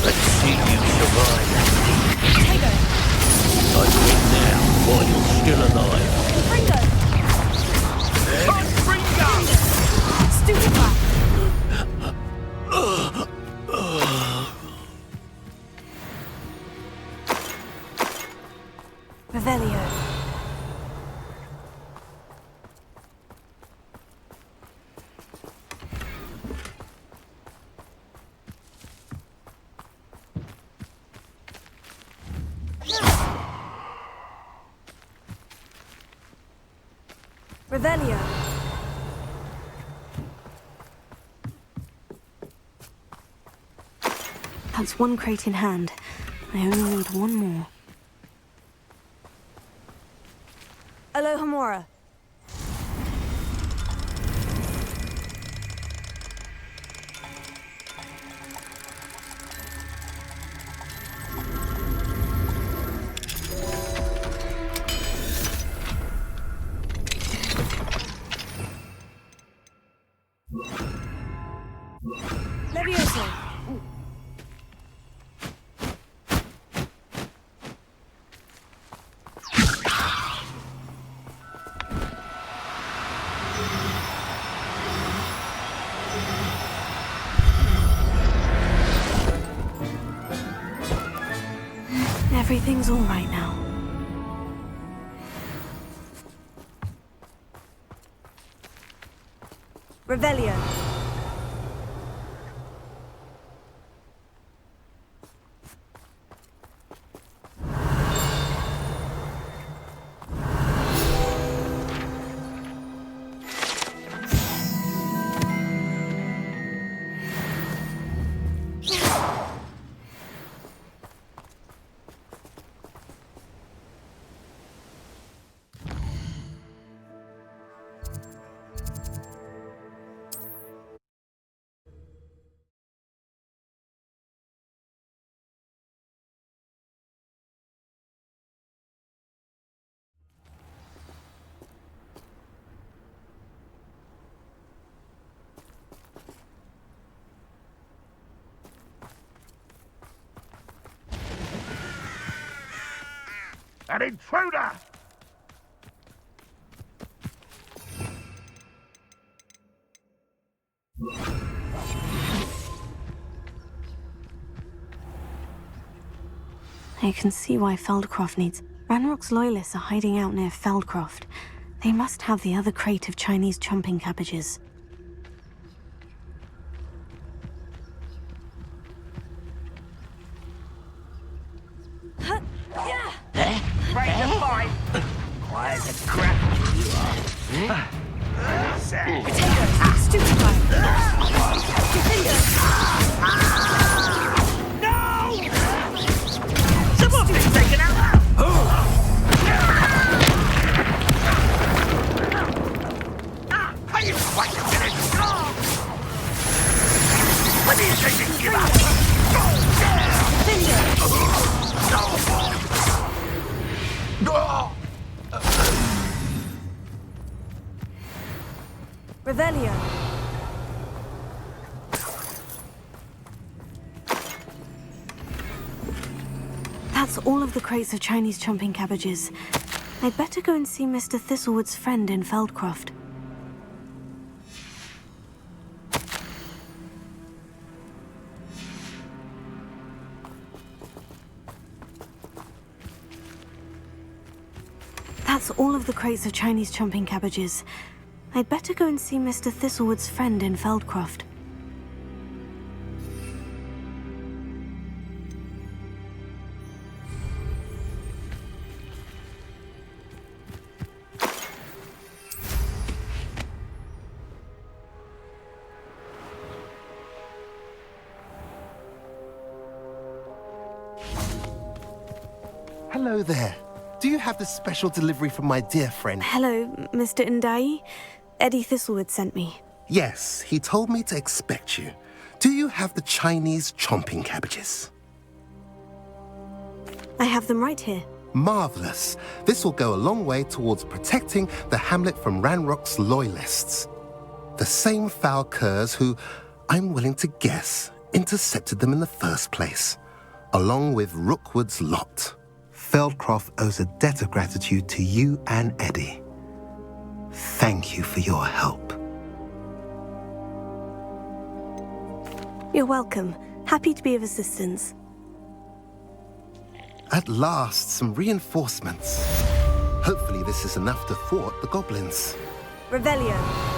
Let's see you survive. I win now while you're still alive. Revelio. Revelio. That's one crate in hand. I only need one more. Alohomora. Levioso. Everything's all right now. Revelio. An intruder! I can see why Feldcroft needs... Ranrock's loyalists are hiding out near Feldcroft. They must have the other crate of Chinese chomping cabbages. Break the fight! Quiet as crap you are. No! Someone's been taken out! Are you quite finished? When do you think you give up? Revelio. That's all of the crates of Chinese chomping cabbages. I'd better go and see Mr. Thistlewood's friend in Feldcroft. That's all of the crates of Chinese chomping cabbages. I'd better go and see Mr. Thistlewood's friend in Feldcroft. Hello there. Do you have this special delivery from my dear friend? Hello, Mr. Ndai. Eddie Thistlewood sent me. Yes, he told me to expect you. Do you have the Chinese chomping cabbages? I have them right here. Marvelous. This will go a long way towards protecting the hamlet from Ranrock's loyalists. The same foul curs who, I'm willing to guess, intercepted them in the first place, along with Rookwood's lot. Feldcroft owes a debt of gratitude to you and Eddie. Thank you for your help. You're welcome. Happy to be of assistance. At last, some reinforcements. Hopefully this is enough to thwart the goblins. Revelio.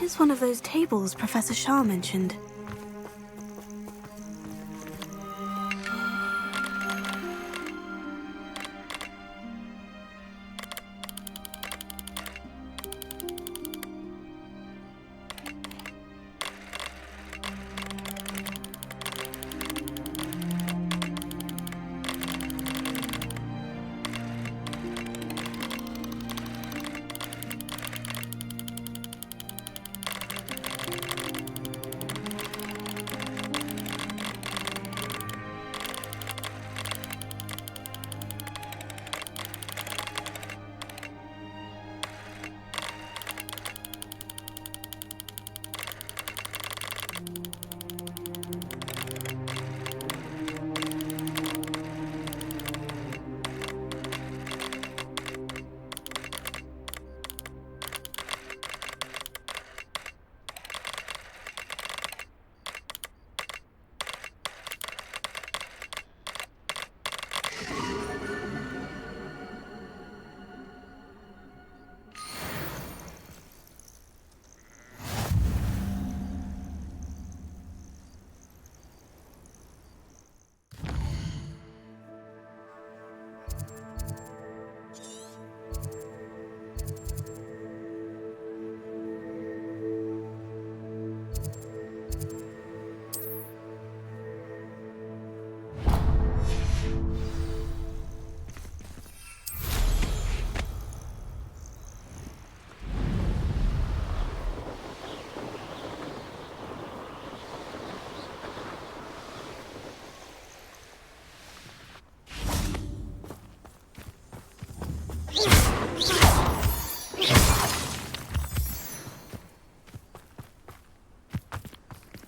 Here's one of those tables Professor Shah mentioned.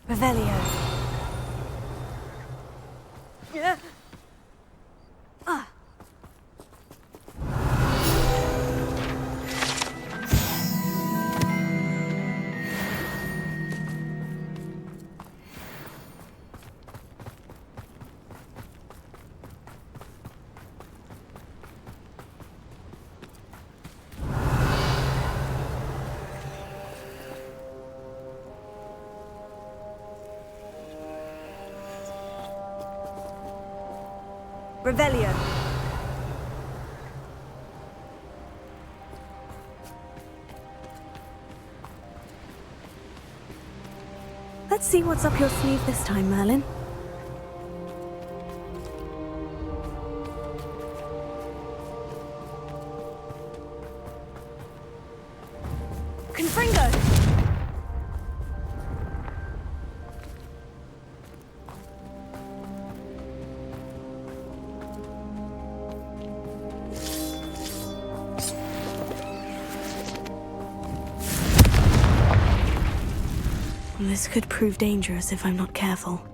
Revelio. Yeah. Ah. Revelio. Let's see what's up your sleeve this time, Merlin. Confringo. This could prove dangerous if I'm not careful.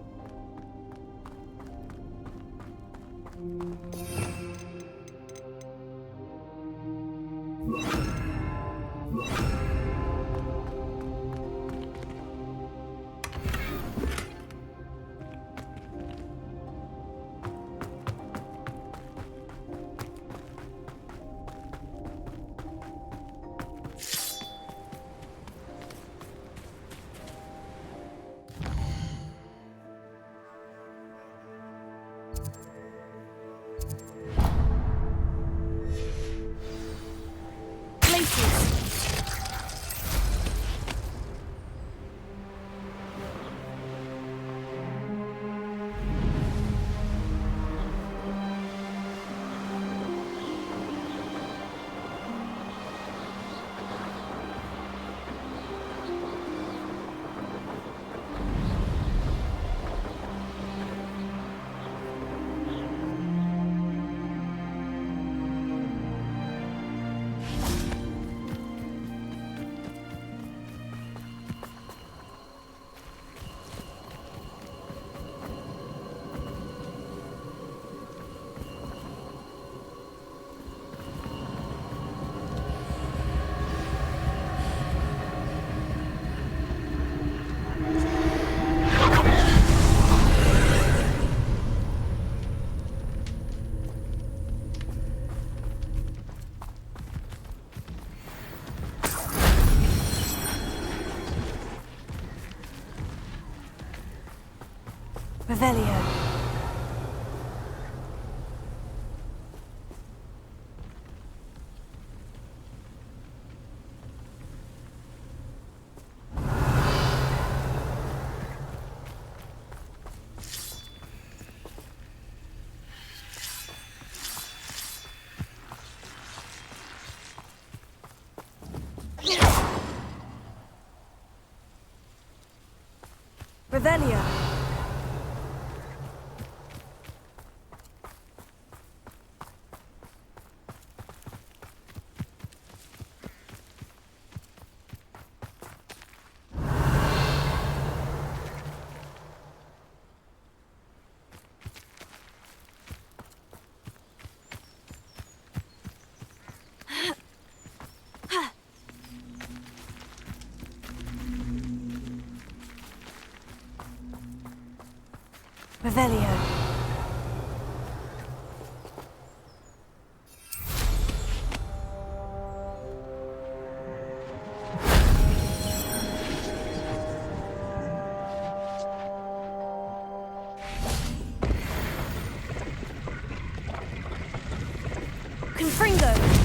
Revelio. Revelio. Revelio. Confringo.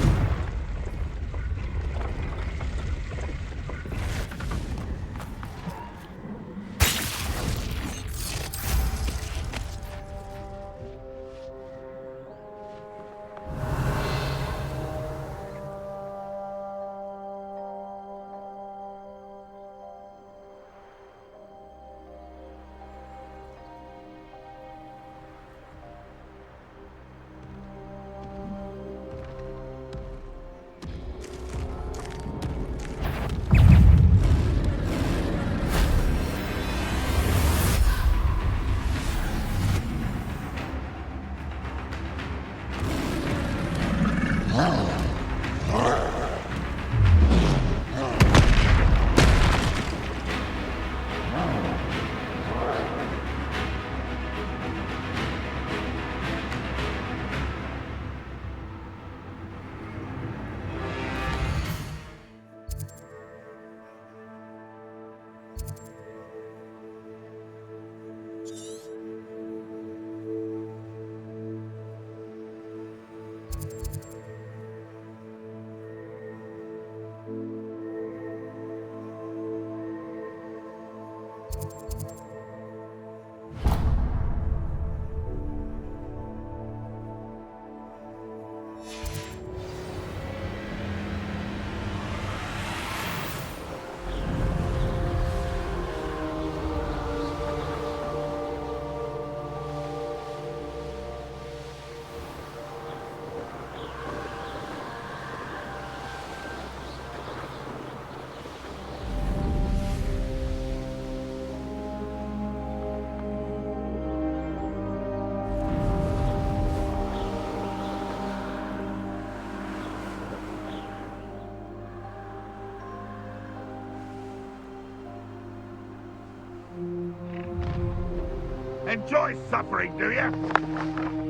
Enjoy suffering, do you?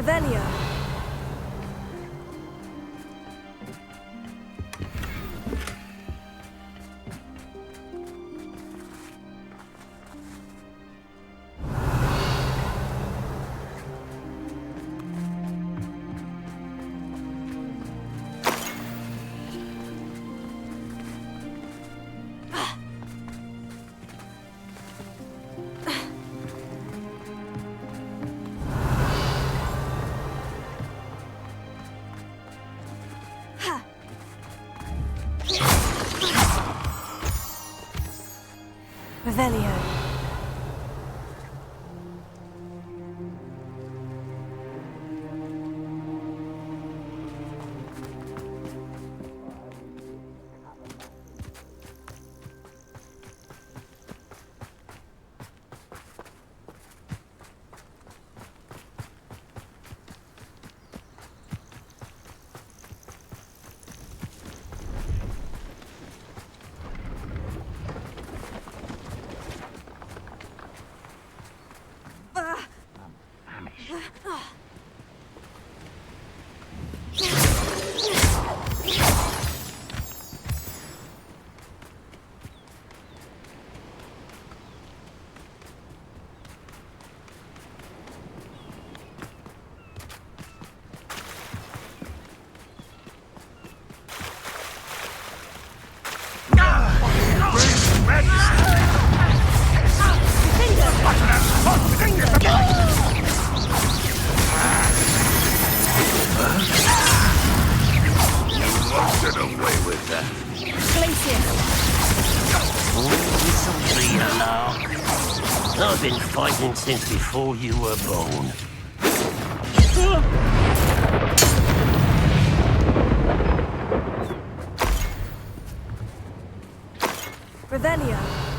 Revelio. Revelio. I've been fighting since before you were born. Revelio.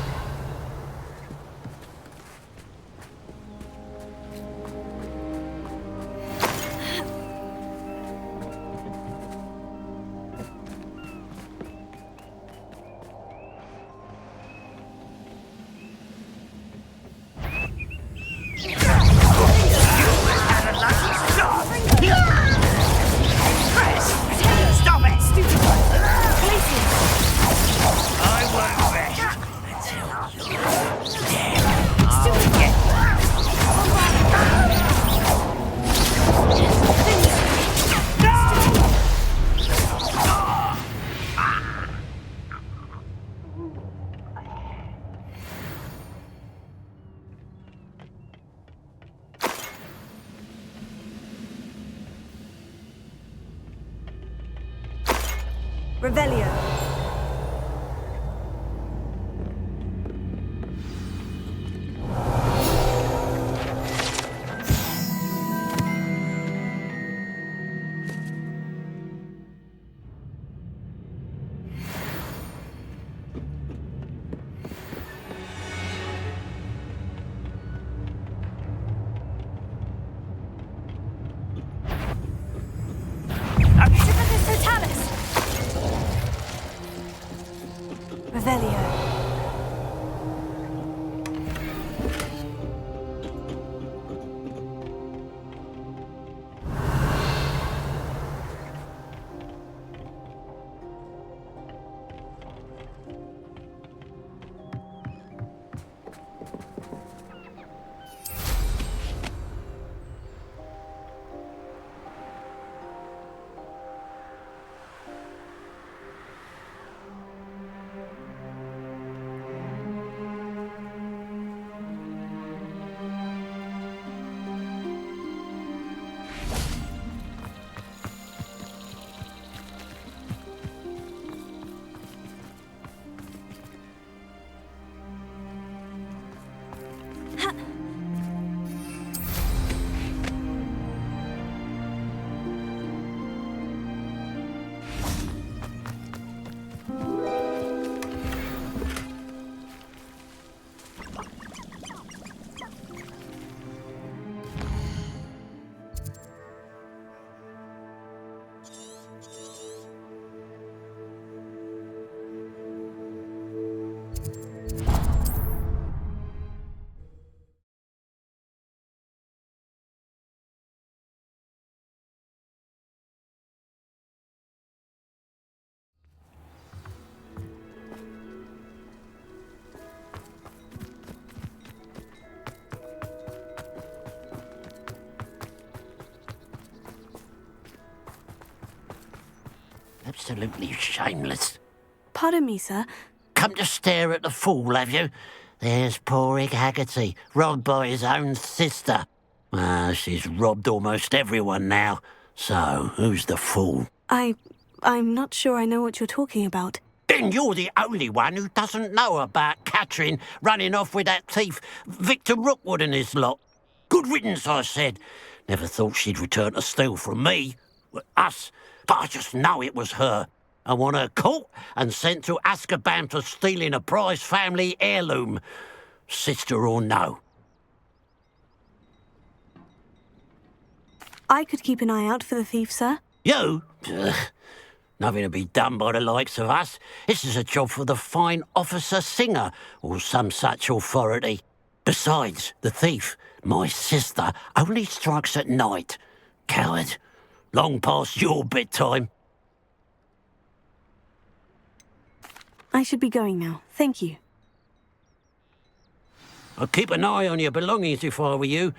Revelio. Absolutely shameless. Pardon me, sir. Come to stare at the fool, have you? There's poor Ig Haggerty, robbed by his own sister. She's robbed almost everyone now. So, who's the fool? I'm not sure I know what you're talking about. Then you're the only one who doesn't know about Catherine running off with that thief, Victor Rookwood and his lot. Good riddance, I said. Never thought she'd return to steal from me. Us. But I just know it was her. I want her caught and sent to Azkaban for stealing a prize family heirloom. Sister or no. I could keep an eye out for the thief, sir. You? Nothing to be done by the likes of us. This is a job for the fine officer Singer, or some such authority. Besides, the thief, my sister, only strikes at night. Coward. Long past your bedtime. I should be going now. Thank you. I'd keep an eye on your belongings if I were you.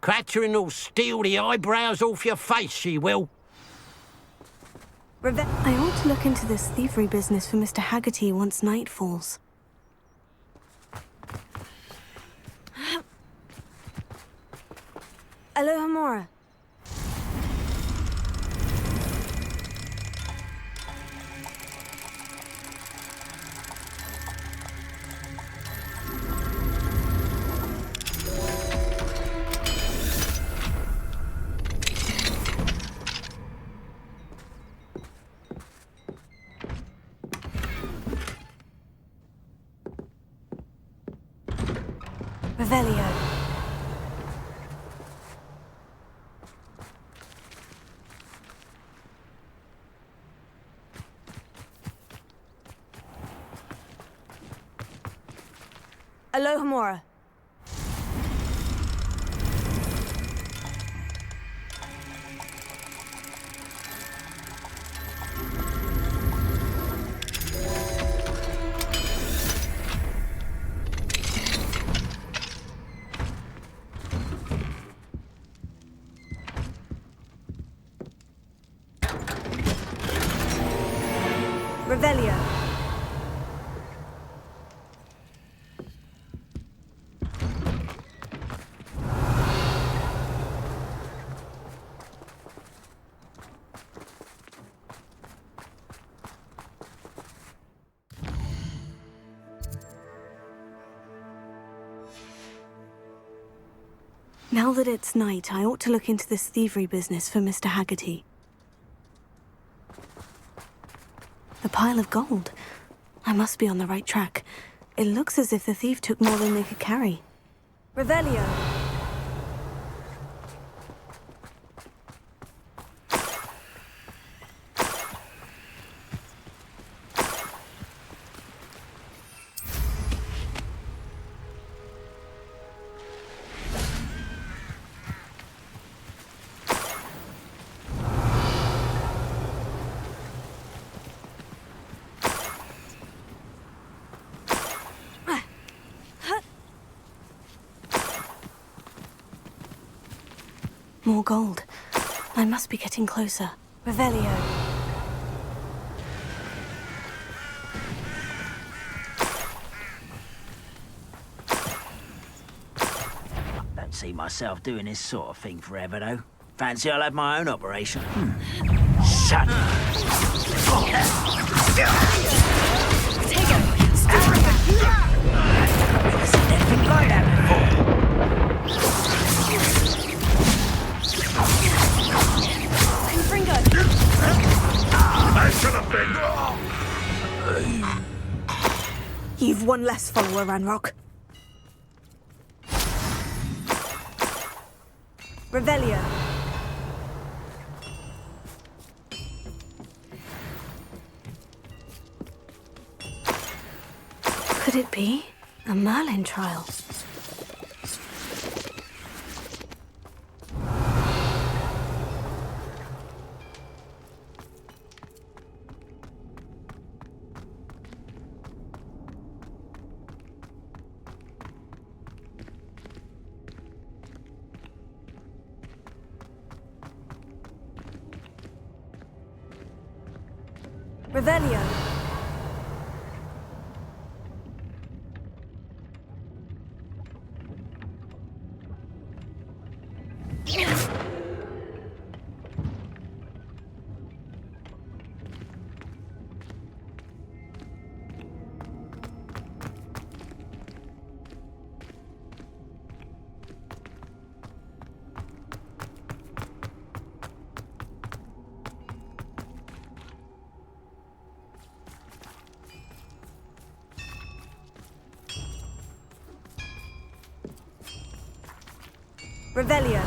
Catherine will steal the eyebrows off your face, she will. I ought to look into this thievery business for Mr. Haggerty once night falls. Alohomora. Revelio. Alohomora. Revelio. Now that it's night, I ought to look into this thievery business for Mr. Haggerty. The pile of gold. I must be on the right track. It looks as if the thief took more than they could carry. Revelio. More gold. I must be getting closer. Revelio. Don't see myself doing this sort of thing forever, though. Fancy I'll have my own operation. Shut up. Take it. Seen anything like that before? I should have been. You've one less follower, Ranrock. Revelio. Could it be a Merlin trial? Revelio. Revelio.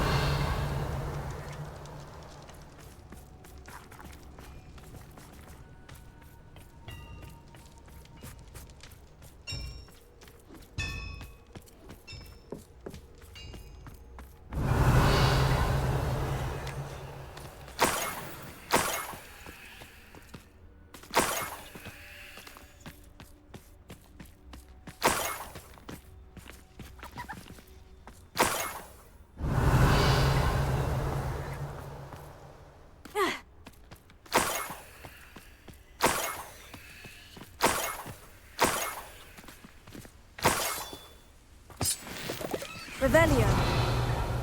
Revelio.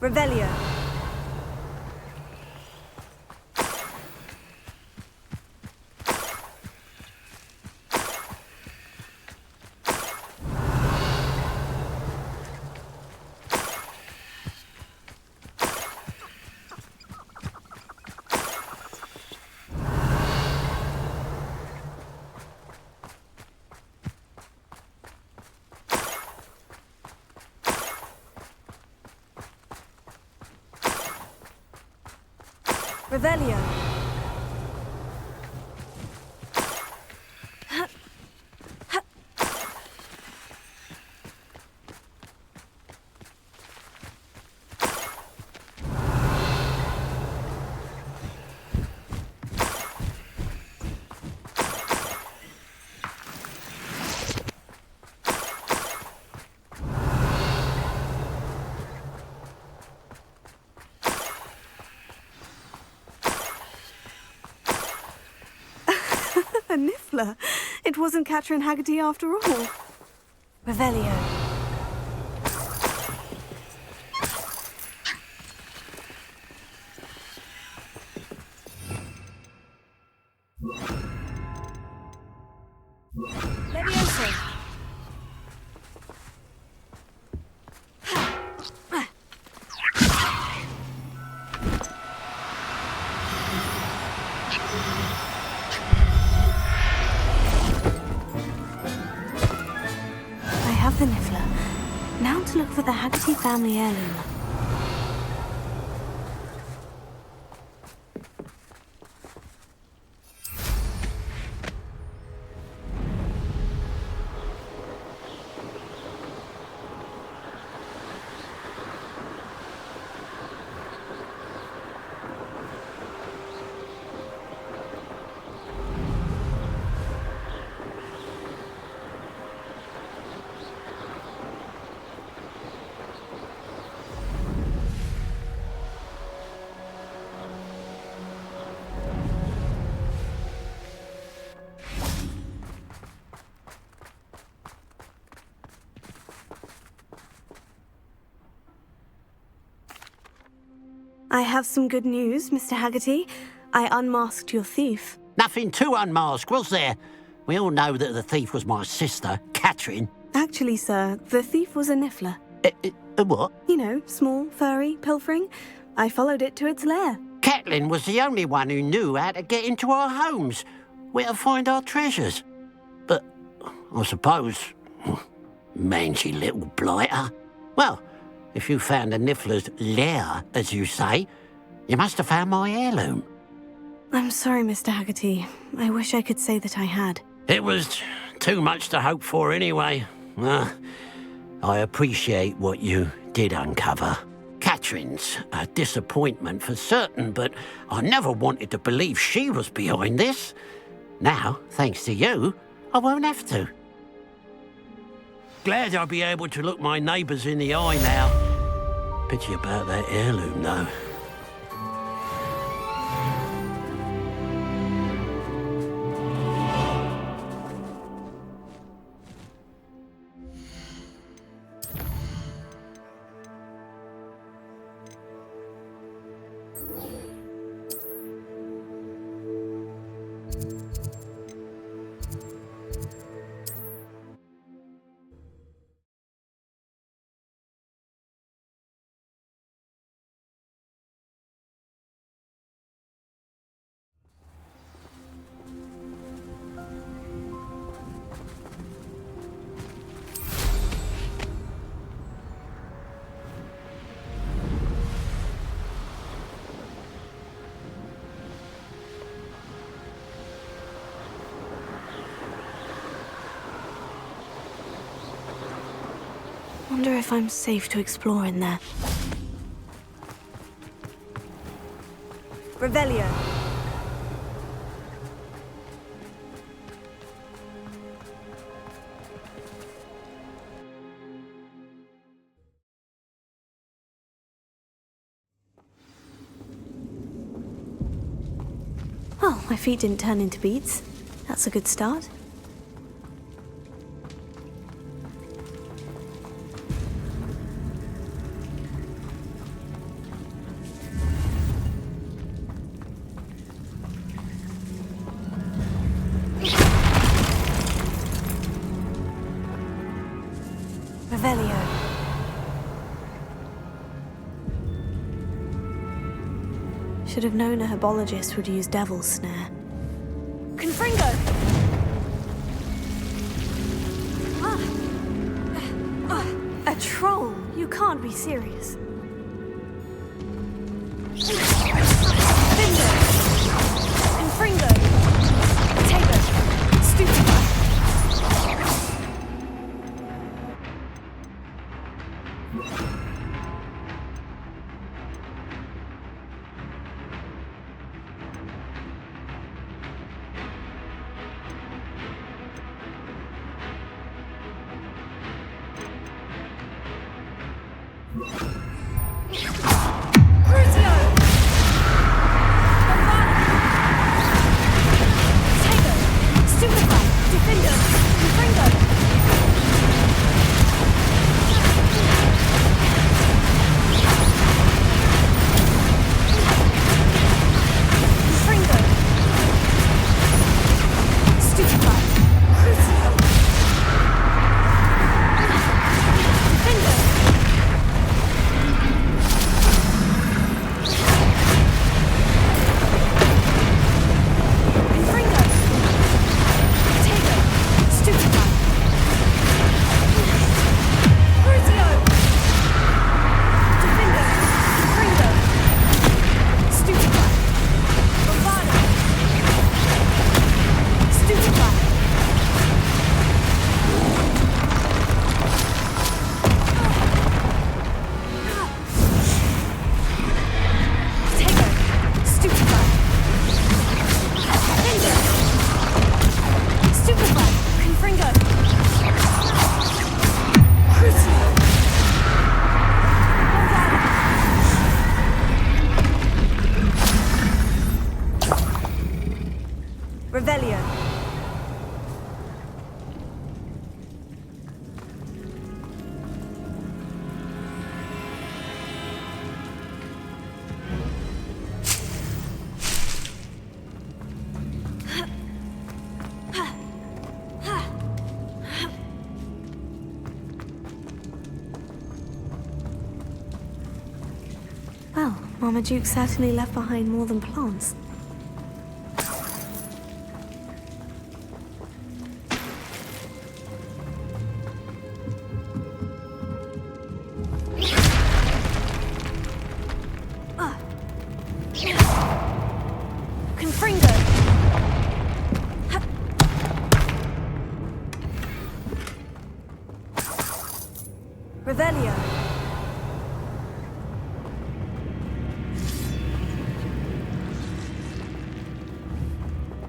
Revelio. Revelio. A niffler. It wasn't Catherine Haggerty after all. Revelio. Levioso. The niffler. Now to look for the Haggerty family heirloom. I have some good news, Mr. Haggerty. I unmasked your thief. Nothing to unmask, was there? We all know that the thief was my sister, Catherine. Actually, sir, the thief was a niffler. A what? You know, small, furry, pilfering. I followed it to its lair. Catelyn was the only one who knew how to get into our homes, where to find our treasures. But I suppose, mangy little blighter. Well, if you found the Niffler's lair, as you say, you must have found my heirloom. I'm sorry, Mr. Haggerty. I wish I could say that I had. It was too much to hope for anyway. I appreciate what you did uncover. Catherine's a disappointment for certain, but I never wanted to believe she was behind this. Now, thanks to you, I won't have to. Glad I'll be able to look my neighbours in the eye now. Pity about that heirloom, though. Wonder if I'm safe to explore in there. Revelio. Well, my feet didn't turn into beads. That's a good start. Revelio. Should have known a herbologist would use Devil's Snare. Confringo! A troll? You can't be serious. Bingo! Confringo! Taylor! Stupefy! Revelio. Well, Marmaduke certainly left behind more than plants. Confringo! Revelio.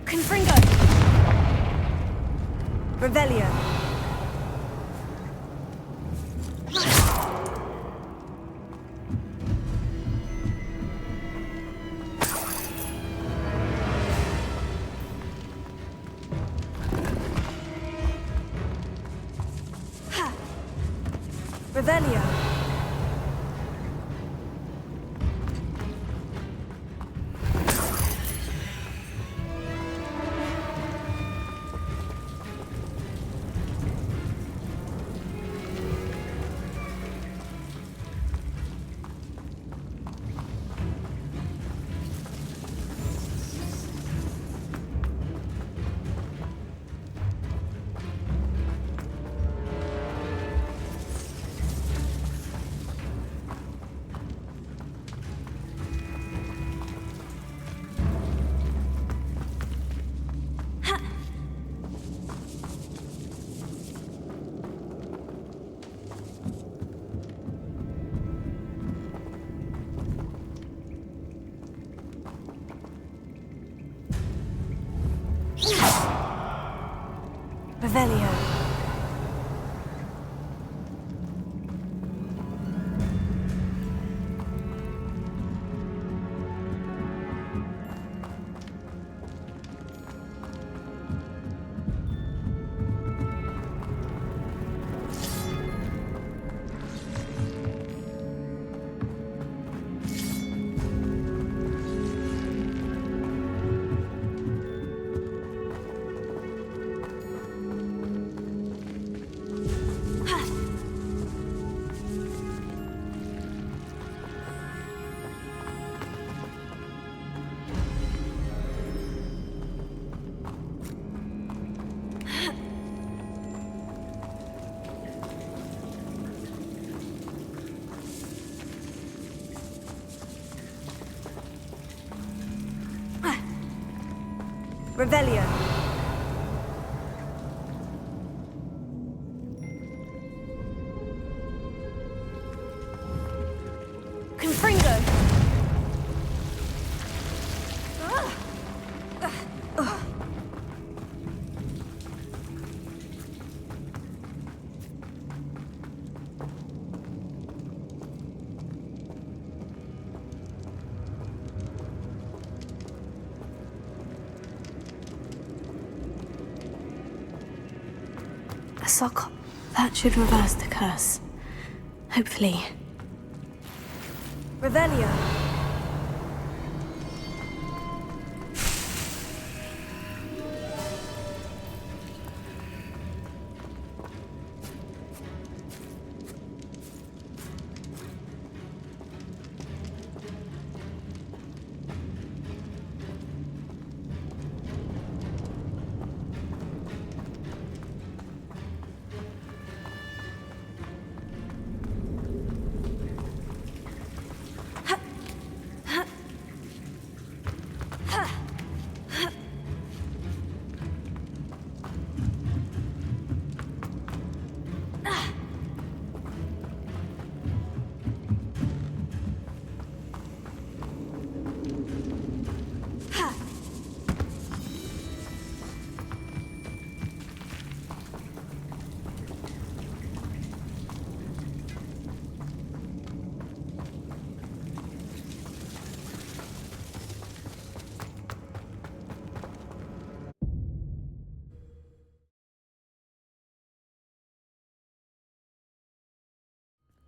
Confringo! Revelio. Revelio. Revelio. Revelio. Confringo! A sock. That should reverse the curse. Hopefully. Revelio.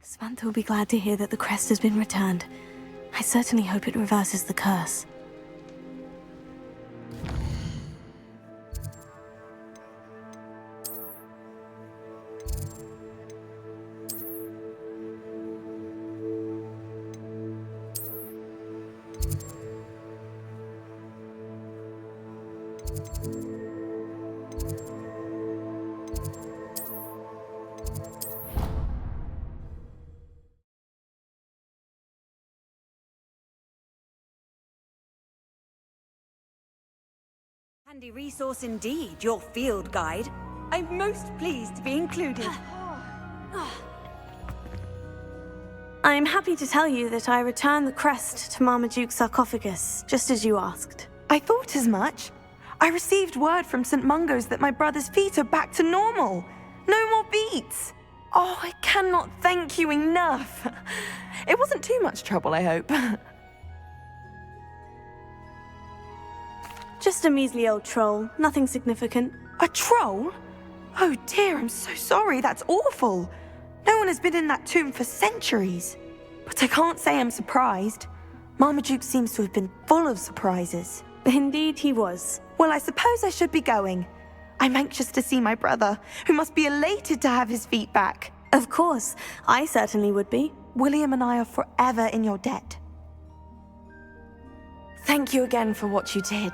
Samantha will be glad to hear that the crest has been returned. I certainly hope it reverses the curse. Handy resource indeed, your field guide. I'm most pleased to be included. I'm happy to tell you that I returned the crest to Marmaduke's sarcophagus, just as you asked. I thought as much. I received word from St. Mungo's that my brother's feet are back to normal. No more beats. Oh, I cannot thank you enough. It wasn't too much trouble, I hope. Just a measly old troll, nothing significant. A troll? Oh dear, I'm so sorry, that's awful. No one has been in that tomb for centuries. But I can't say I'm surprised. Marmaduke seems to have been full of surprises. Indeed he was. Well, I suppose I should be going. I'm anxious to see my brother, who must be elated to have his feet back. Of course, I certainly would be. William and I are forever in your debt. Thank you again for what you did.